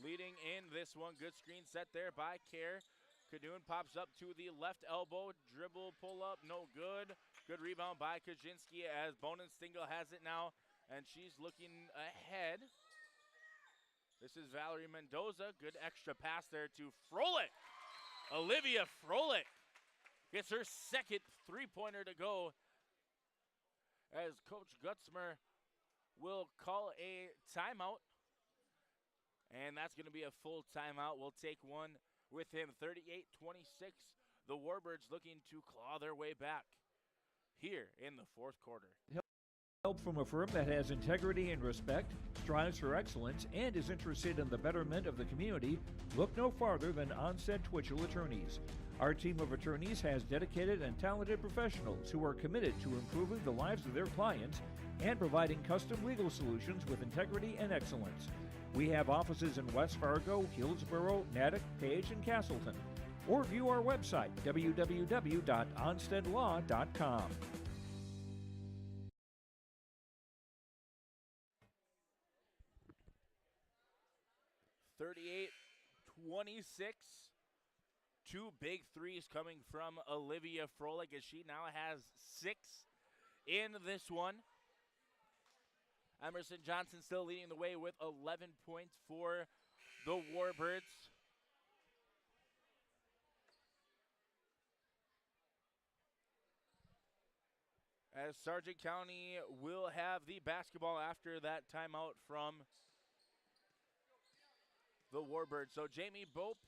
leading in this one. Good screen set there by Kerr. Kadoon pops up to the left elbow. Dribble, pull up, no good. Good rebound by Kaczynski as Bonenstingle has it now. And she's looking ahead. This is Valerie Mendoza. Good extra pass there to Froelich. Olivia Froelich gets her second three-pointer to go as Coach Gutzmer will call a timeout. And that's going to be a full timeout. We'll take one with him. 38-26. The Warbirds looking to claw their way back here in the fourth quarter. Help from a firm that has integrity and respect, strives for excellence, and is interested in the betterment of the community. Look no farther than Onstead Twitchell Attorneys. Our team of attorneys has dedicated and talented professionals who are committed to improving the lives of their clients and providing custom legal solutions with integrity and excellence. We have offices in West Fargo, Hillsborough, Natick, Page, and Castleton. Or view our website, www.onsteadlaw.com. Two big threes coming from Olivia Froelich as she now has 6 in this one. Emerson Johnson still leading the way with 11 points for the Warbirds. As Sargent County will have the basketball after that timeout from the Warbirds. So Jamie Bope,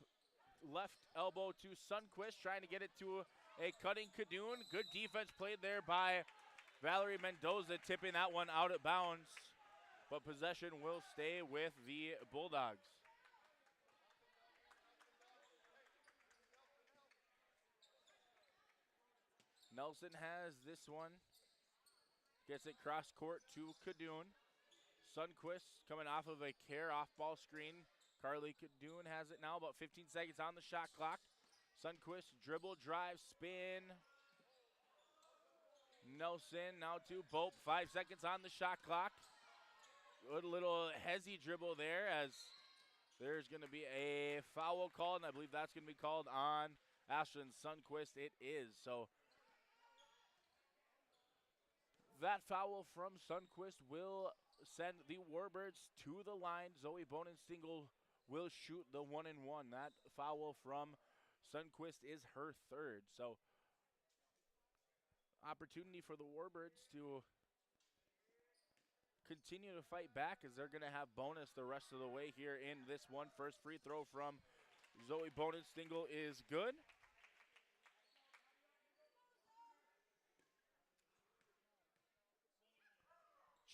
left elbow to Sundquist, trying to get it to a cutting Kadoon. Good defense played there by Valerie Mendoza, tipping that one out of bounds. But possession will stay with the Bulldogs. Nelson has this one. Gets it cross court to Kadoon. Sundquist coming off of a off ball screen. Carly Kadoon has it now, about 15 seconds on the shot clock. Sundquist dribble, drive, spin. Nelson now to Bope, 5 seconds on the shot clock. Good little hezzy dribble there as there's going to be a foul called, and I believe that's going to be called on Ashlyn Sundquist. It is. So that foul from Sundquist will send the Warbirds to the line. Zoe Bonenstingle will shoot the 1-and-1. That foul from Sundquist is her third. So opportunity for the Warbirds to continue to fight back as they're going to have bonus the rest of the way here in this one. First free throw from Zoe Bonenstingle is good.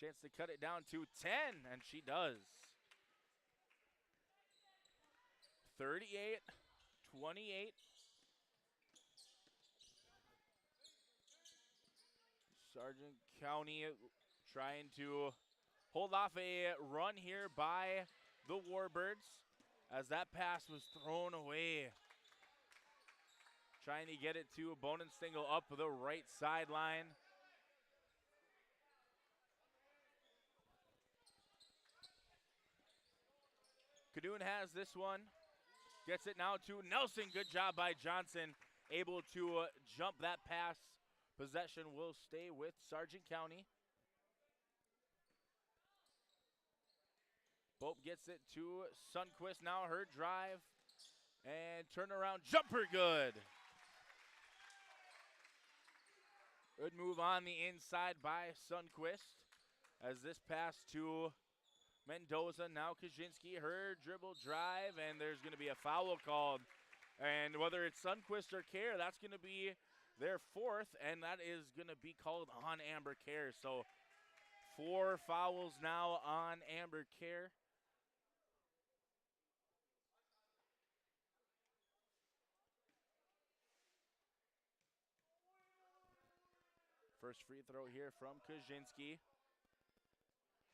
Chance to cut it down to 10, and she does. 38-28. Sargent County trying to hold off a run here by the Warbirds as that pass was thrown away. Trying to get it to Bonenstingle up the right sideline. Kadoon has this one. Gets it now to Nelson. Good job by Johnson. Able to jump that pass. Possession will stay with Sargent County. Bope gets it to Sundquist. Now her drive. And turnaround jumper good. Good move on the inside by Sundquist. As this pass to Mendoza, now Kaczynski, her dribble drive, and there's going to be a foul called. And whether it's Sundquist or Kerr, that's going to be their fourth, and that is going to be called on Amber Kerr. So 4 fouls now on Amber Kerr. First free throw here from Kaczynski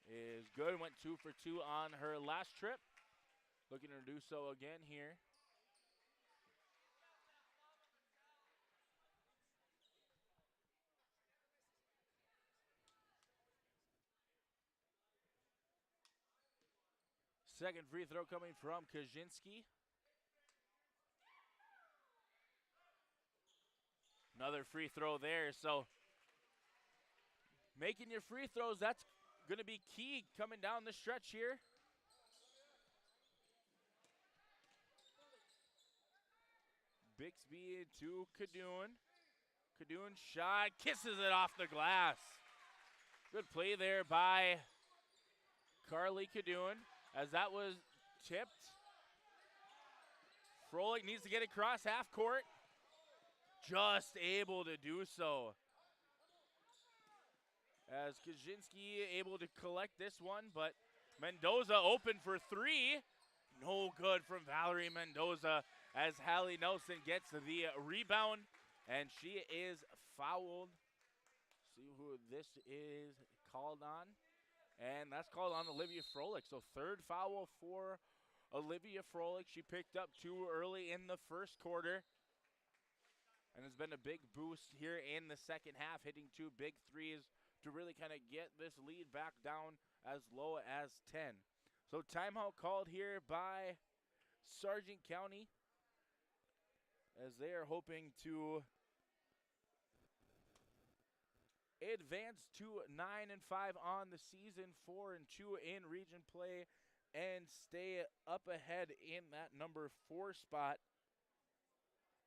is good. Went 2 for 2 on her last trip. Looking to do so again here. Second free throw coming from Kaczynski. Another free throw there. So making your free throws, that's going to be key coming down the stretch here. Bixby to Kadoon. Kadoon shot, kisses it off the glass. Good play there by Carly Kadoon as that was tipped. Froelich needs to get across half court. Just able to do so. As Kaczynski able to collect this one, but Mendoza open for three. No good from Valerie Mendoza as Hallie Nelson gets the rebound, and she is fouled. See who this is called on. And that's called on Olivia Froelich. So third foul for Olivia Froelich. She picked up two early in the first quarter. And has been a big boost here in the second half, hitting two big threes to really kind of get this lead back down as low as 10. So timeout called here by Sargent County as they are hoping to advance to 9-5 on the season, 4-2 in region play, and stay up ahead in that number 4 spot,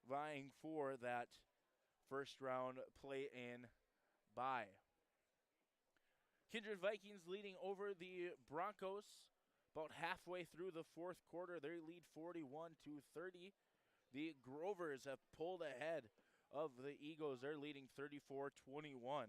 vying for that first round play-in bye. Kindred Vikings leading over the Broncos about halfway through the fourth quarter. They lead 41-30. The Grovers have pulled ahead of the Eagles. They're leading 34-21.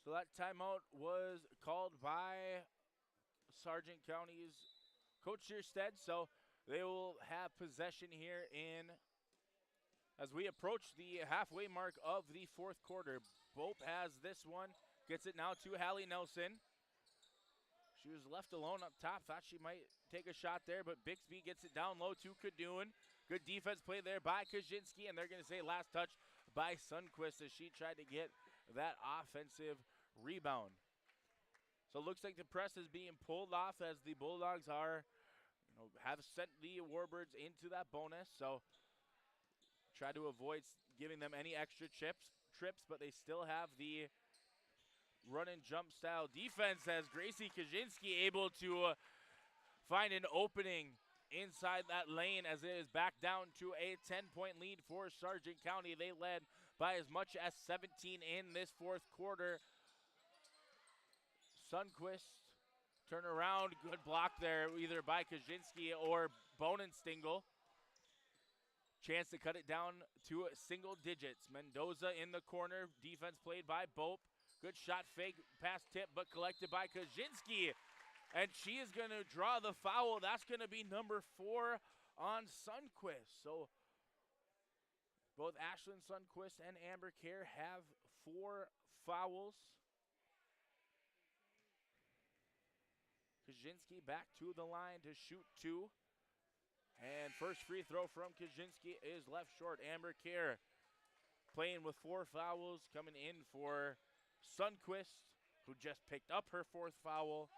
So that timeout was called by Sargent County's Coach Shearstead. So they will have possession here as we approach the halfway mark of the fourth quarter. Bope has this one, gets it now to Hallie Nelson. She was left alone up top, thought she might take a shot there, but Bixby gets it down low to Kadoon. Good defense play there by Kaczynski, and they're going to say last touch by Sundquist as she tried to get that offensive rebound. So it looks like the press is being pulled off as the Bulldogs have sent the Warbirds into that bonus. So try to avoid giving them any extra trips, but they still have the run and jump style defense as Gracie Kaczynski able to find an opening inside that lane as it is back down to a 10-point lead for Sargent County. They led by as much as 17 in this fourth quarter. Sundquist turn around, good block there either by Kaczynski or Bonenstingle. Chance to cut it down to single digits. Mendoza in the corner, defense played by Bope. Good shot fake, pass tip, but collected by Kaczynski. And she is going to draw the foul. That's going to be number 4 on Sundquist. So both Ashlyn Sundquist and Amber Kerr have 4 fouls. Kaczynski back to the line to shoot 2. And first free throw from Kaczynski is left short. Amber Kerr playing with 4 fouls coming in for Sundquist, who just picked up her 4th foul.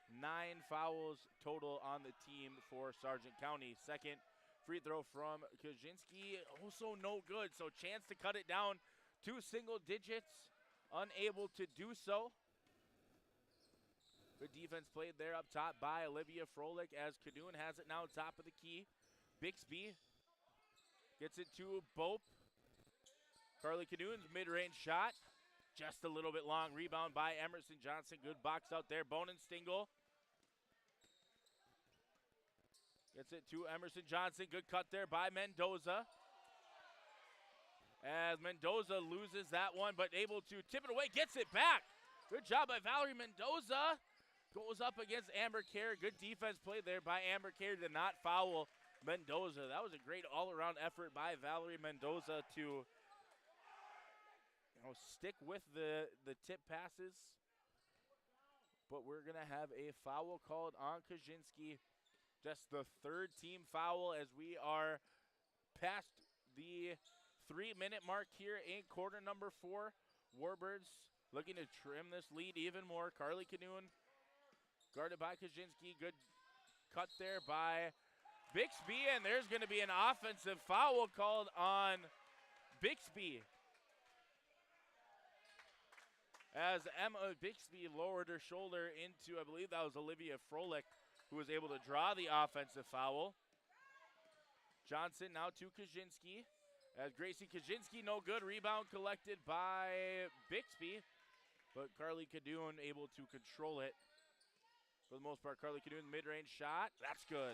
9 fouls total on the team for Sargent County. Second free throw from Kaczynski, also no good. So chance to cut it down to single digits, unable to do so. Good defense played there up top by Olivia Froelich as Kadoon has it now top of the key. Bixby gets it to Bope. Carly Kadoon's mid-range shot, just a little bit long. Rebound by Emerson Johnson. Good box out there. Bonenstingle gets it to Emerson Johnson. Good cut there by Mendoza. As Mendoza loses that one, but able to tip it away, gets it back. Good job by Valerie Mendoza. Goes up against Amber Kerr. Good defense play there by Amber Kerr to not foul Mendoza. That was a great all-around effort by Valerie Mendoza to stick with the tip passes. But we're going to have a foul called on Kaczynski. Just the 3rd team foul as we are past the 3-minute mark here in quarter number 4. Warbirds looking to trim this lead even more. Carly Kadoon Guarded by Kaczynski. Good cut there by Bixby, and there's going to be an offensive foul called on Bixby. As Emma Bixby lowered her shoulder into, I believe that was Olivia Froelich, who was able to draw the offensive foul. Johnson now to Kaczynski. As Gracie Kaczynski, no good. Rebound collected by Bixby, but Carly Cadoon able to control it. For the most part, Carly Cadoon, mid-range shot. That's good.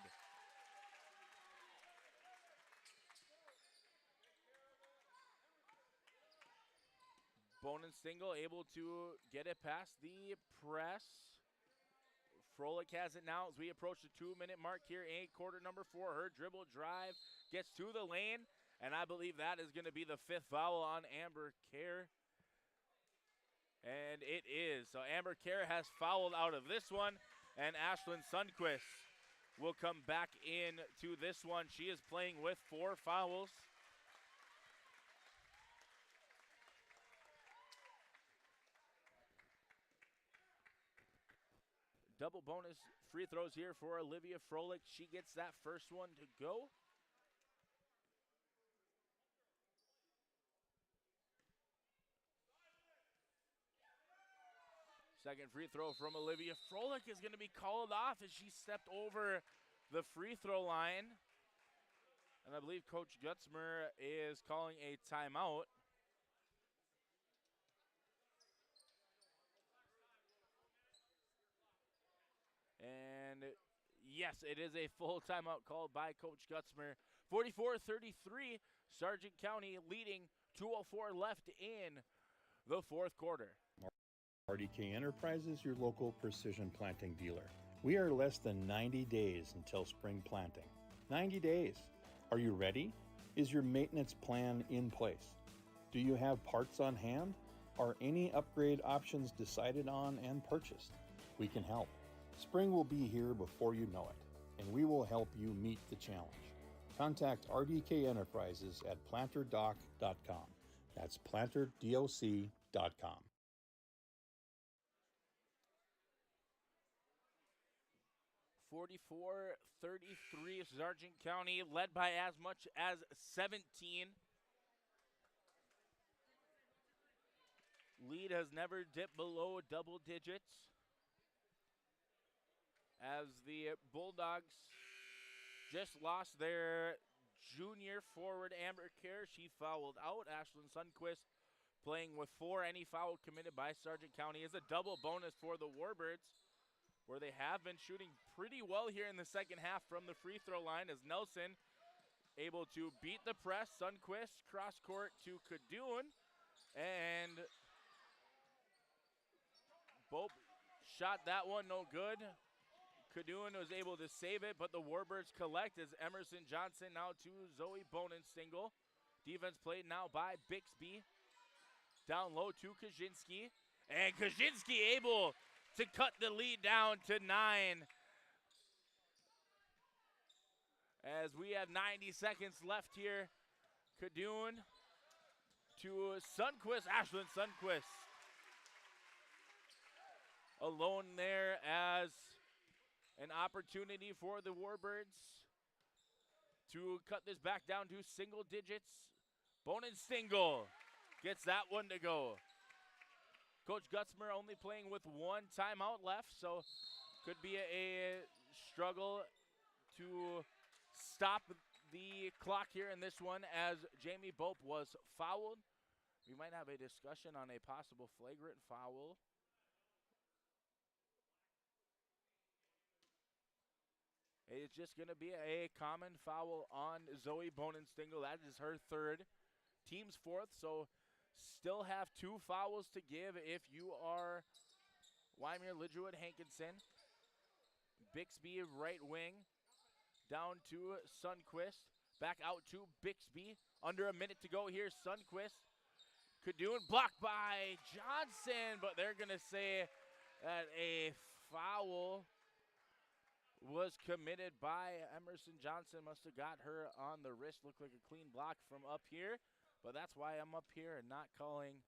Bonin Stingle able to get it past the press. Froelich has it now as we approach the 2-minute mark here in quarter number 4. Her dribble drive gets to the lane, and I believe that is going to be the 5th foul on Amber Kerr. And it is. So Amber Kerr has fouled out of this one, and Ashlyn Sundquist will come back into this one. She is playing with 4 fouls. Double bonus free throws here for Olivia Froelich. She gets that first one to go. Second free throw from Olivia Froelich is going to be called off as she stepped over the free throw line. And I believe Coach Gutzmer is calling a timeout. And yes, it is a full timeout called by Coach Gutzmer. 44-33, Sargent County leading, 2:04 left in the 4th quarter. RDK Enterprises, your local precision planting dealer. We are less than 90 days until spring planting. 90 days. Are you ready? Is your maintenance plan in place? Do you have parts on hand? Are any upgrade options decided on and purchased? We can help. Spring will be here before you know it, and we will help you meet the challenge. Contact RDK Enterprises at planterdoc.com. That's planterdoc.com. 44-33, Sargent County led by as much as 17. Lead has never dipped below double digits. As the Bulldogs just lost their junior forward, Amber Kerr. She fouled out. Ashlyn Sundquist playing with 4. Any foul committed by Sargent County is a double bonus for the Warbirds, where they have been shooting pretty well here in the second half from the free throw line, as Nelson able to beat the press. Sundquist cross court to Cadoon, and Bope shot that one no good. Cadoon was able to save it, but the Warbirds collect as Emerson Johnson now to Zoe Bonin single. Defense played now by Bixby. Down low to Kaczynski, and Kaczynski able to cut the lead down to 9. As we have 90 seconds left here. Cadoon to Sundquist, Ashlyn Sundquist. Alone there as an opportunity for the Warbirds to cut this back down to single digits. Bonin Stingle gets that one to go. Coach Gutzmer only playing with 1 timeout left, so could be a struggle to stop the clock here in this one, as Jamie Bope was fouled. We might have a discussion on a possible flagrant foul. It's just going to be a common foul on Zoe Bonin Stingle. That is her 3rd, team's 4th, so still have 2 fouls to give if you are Wyndmere, Lidgerwood, Hankinson. Bixby right wing, down to Sundquist. Back out to Bixby. Under a minute to go here, Sundquist. Cadoon blocked by Johnson, but they're going to say that a foul was committed by Emerson Johnson. Must have got her on the wrist. Looked like a clean block from up here, but that's why I'm up here and not calling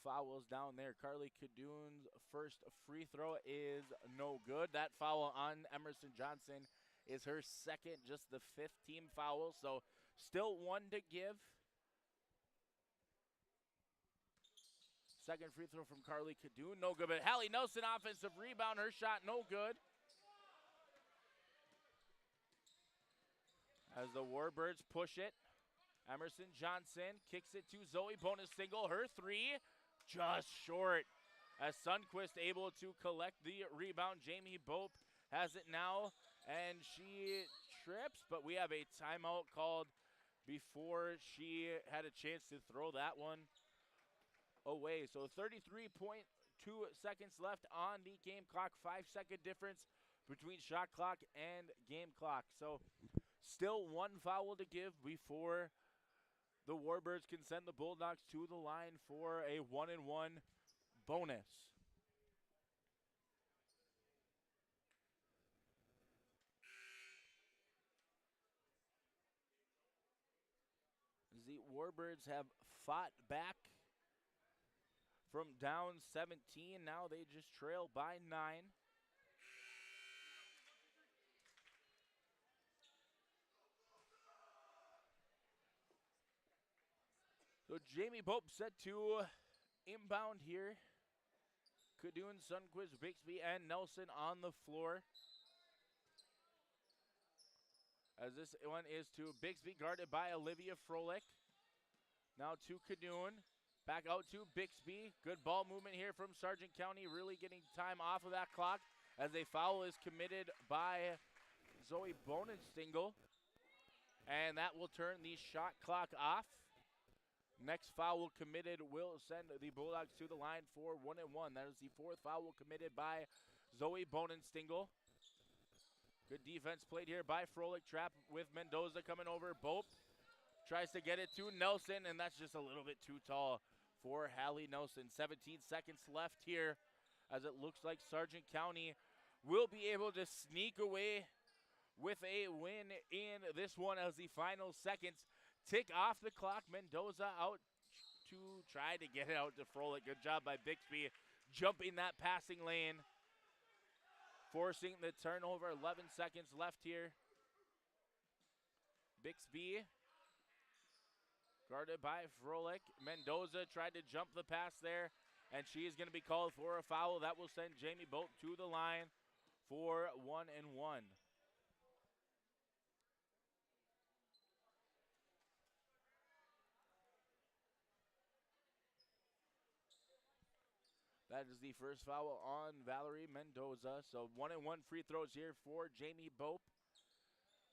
fouls down there. Carly Cadoon's first free throw is no good. That foul on Emerson Johnson is her second, just the 5th team foul, so still 1 to give. Second free throw from Carly Cadoon, no good, but Hallie Nelson offensive rebound, her shot no good. As the Warbirds push it, Emerson Johnson kicks it to Zoe Bonus-Single, her 3, just short. As Sundquist able to collect the rebound, Jamie Bope has it now, and she trips, but we have a timeout called before she had a chance to throw that one away. So 33.2 seconds left on the game clock, 5-second difference between shot clock and game clock. So still 1 foul to give before the Warbirds can send the Bulldogs to the line for a 1-and-1 bonus. The Warbirds have fought back from down 17. Now they just trail by 9. So Jamie Bope set to inbound here. Cadoon, Sundquist, Bixby, and Nelson on the floor. As this one is to Bixby, guarded by Olivia Froelich. Now to Cadoon. Back out to Bixby. Good ball movement here from Sargent County, really getting time off of that clock as a foul is committed by Zoe Bonenstingle. And that will turn the shot clock off. Next foul committed will send the Bulldogs to the line for 1-and-1. That is the 4th foul committed by Zoe Bonenstingle. Good defense played here by Froelich. Trap with Mendoza coming over. Bope tries to get it to Nelson, and that's just a little bit too tall for Hallie Nelson. 17 seconds left here as it looks like Sargent County will be able to sneak away with a win in this one as the final seconds tick off the clock. Mendoza out to try to get it out to Froelich. Good job by Bixby jumping that passing lane, forcing the turnover. 11 seconds left here. Bixby guarded by Froelich. Mendoza tried to jump the pass there, and she is going to be called for a foul. That will send Jamie Bope to the line for 1-and-1. That is the first foul on Valerie Mendoza. So 1-and-1 free throws here for Jamie Bope.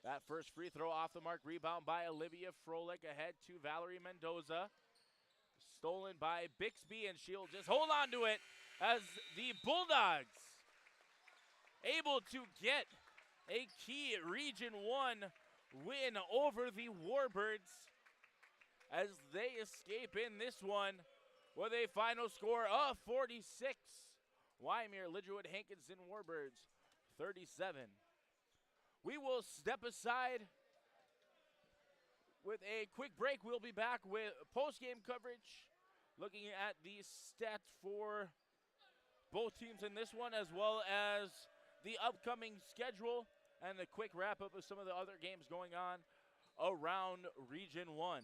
That first free throw off the mark, rebound by Olivia Froelich, ahead to Valerie Mendoza. Stolen by Bixby, and she'll just hold on to it as the Bulldogs able to get a key Region 1 win over the Warbirds as they escape in this one with a final score of 46. Wyndmere, Lidgerwood, Hankinson Warbirds 37. We will step aside with a quick break. We'll be back with post-game coverage, looking at the stats for both teams in this one, as well as the upcoming schedule and a quick wrap-up of some of the other games going on around Region 1.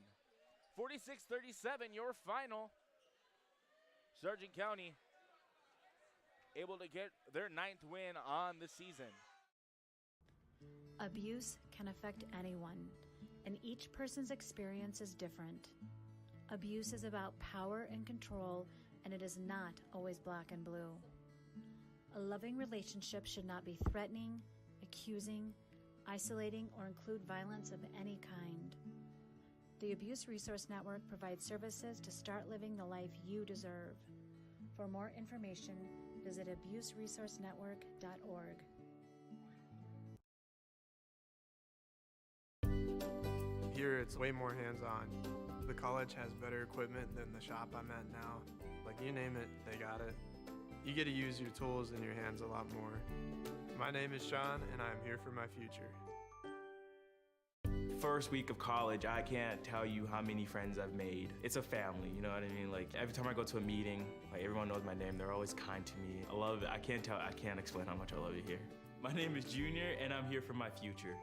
46-37, your final. Sargent County able to get their 9th win on the season. Abuse can affect anyone, and each person's experience is different. Abuse is about power and control, and it is not always black and blue. A loving relationship should not be threatening, accusing, isolating, or include violence of any kind. The Abuse Resource Network provides services to start living the life you deserve. For more information, visit abuseresourcenetwork.org. Here it's way more hands-on. The college has better equipment than the shop I'm at now. Like, you name it, they got it. You get to use your tools and your hands a lot more. My name is Sean, and I'm here for my future. First week of college, I can't tell you how many friends I've made. It's a family, you know what I mean? Like every time I go to a meeting, like everyone knows my name. They're always kind to me. I love it. I can't explain how much I love it here. My name is Junior, and I'm here for my future.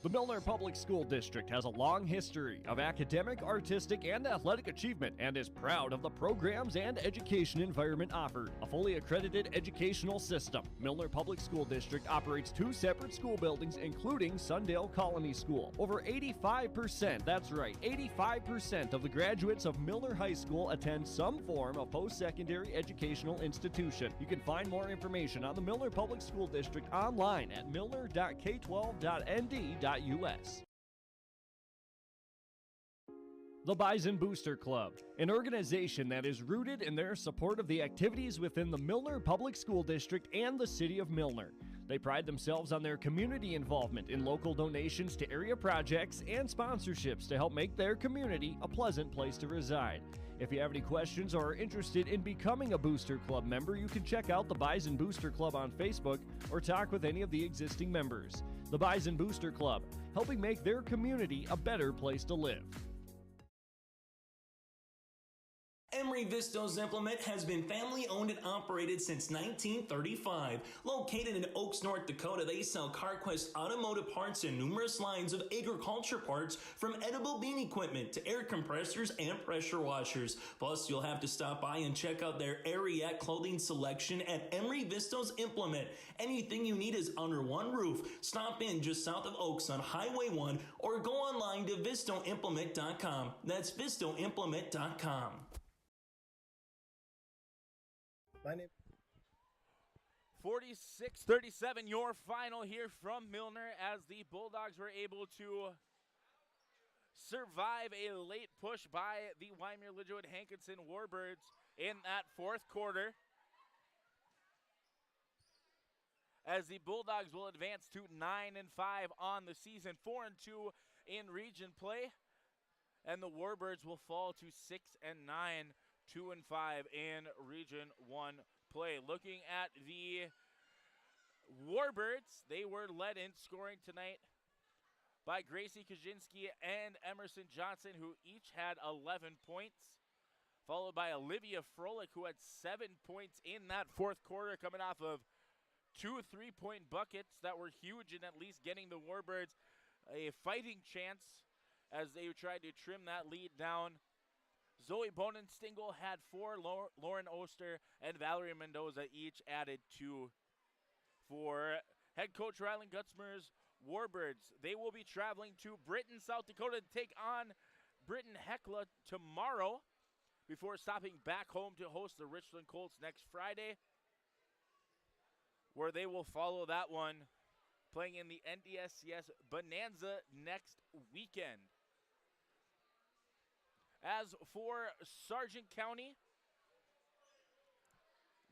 The Milner Public School District has a long history of academic, artistic, and athletic achievement and is proud of the programs and education environment offered. A fully accredited educational system, Milner Public School District operates 2 separate school buildings, including Sundale Colony School. Over 85%, that's right, 85% of the graduates of Milner High School attend some form of post-secondary educational institution. You can find more information on the Milner Public School District online at milner.k12.nd.us. The Bison Booster Club, an organization that is rooted in their support of the activities within the Milner Public School District and the City of Milner. They pride themselves on their community involvement in local donations to area projects and sponsorships to help make their community a pleasant place to reside. If you have any questions or are interested in becoming a Booster Club member, you can check out the Bison Booster Club on Facebook or talk with any of the existing members. The Bison Booster Club, helping make their community a better place to live. Emery Vistos Implement has been family owned and operated since 1935. Located in Oaks, North Dakota, they sell CarQuest automotive parts and numerous lines of agriculture parts, from edible bean equipment to air compressors and pressure washers. Plus, you'll have to stop by and check out their Ariat clothing selection at Emery Vistos Implement. Anything you need is under one roof. Stop in just south of Oaks on Highway 1 or go online to vistoimplement.com. That's vistoimplement.com. My name 46-37, your final here from Milner, as the Bulldogs were able to survive a late push by the Wyndmere Lidgerwood Hankinson Warbirds in that fourth quarter, as the Bulldogs will advance to 9-5 on the season, 4-2 in region play, and the Warbirds will fall to 6-9. 2-5 in Region 1 play. Looking at the Warbirds, they were led in scoring tonight by Gracie Kaczynski and Emerson Johnson, who each had 11 points, followed by Olivia Froelich, who had 7 points in that fourth quarter, coming off of 2 3-point buckets that were huge in at least getting the Warbirds a fighting chance as they tried to trim that lead down. Zoe Bonenstingle had 4, Lauren Oster and Valerie Mendoza each added 2. For head coach Rylan Gutzmer's Warbirds, they will be traveling to Britain, South Dakota to take on Britain Hecla tomorrow before stopping back home to host the Richland Colts next Friday, where they will follow that one playing in the NDSCS Bonanza next weekend. As for Sargent County,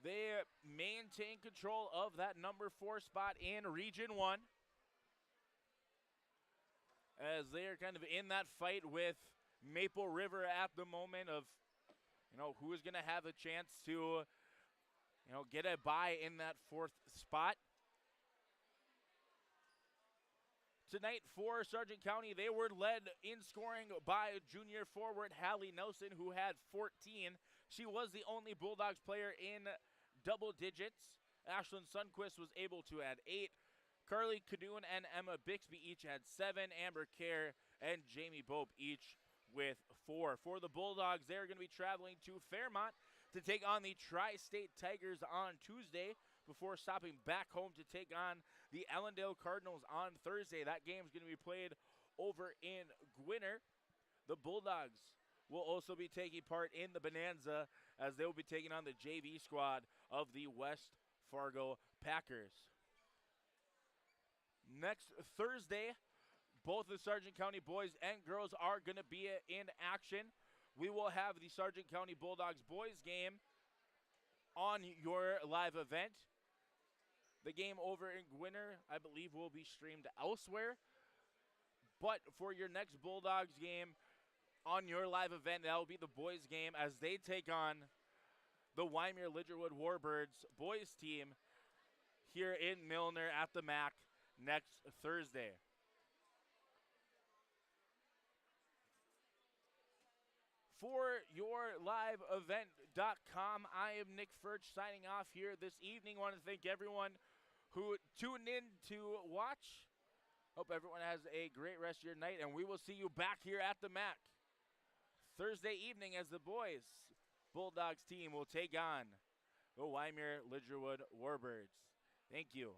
they maintain control of that number 4 spot in Region 1, as they are kind of in that fight with Maple River at the moment of, who is going to have a chance to, get a bye in that 4th spot. Tonight for Sargent County, they were led in scoring by junior forward Hallie Nelson, who had 14. She was the only Bulldogs player in double digits. Ashlyn Sundquist was able to add 8. Carly Cadoon and Emma Bixby each had 7. Amber Kerr and Jamie Bope each with 4. For the Bulldogs, they're going to be traveling to Fairmont to take on the Tri-State Tigers on Tuesday, before stopping back home to take on the Allendale Cardinals on Thursday. That game is going to be played over in Gwinner. The Bulldogs will also be taking part in the Bonanza, as they will be taking on the JV squad of the West Fargo Packers. Next Thursday, both the Sargent County boys and girls are going to be in action. We will have the Sargent County Bulldogs boys game on your live event. The game over in Gwinner, I believe, will be streamed elsewhere. But for your next Bulldogs game on your live event, that will be the boys game as they take on the Wyndmere Lidgerwood Warbirds boys team here in Milner at the MAC next Thursday. For YourLiveEvent.com, I am Nick Furch signing off here this evening. I want to thank everyone who tuned in to watch. Hope everyone has a great rest of your night, and we will see you back here at the MAC Thursday evening as the boys Bulldogs team will take on the Wyndmere Lidgerwood Warbirds. Thank you.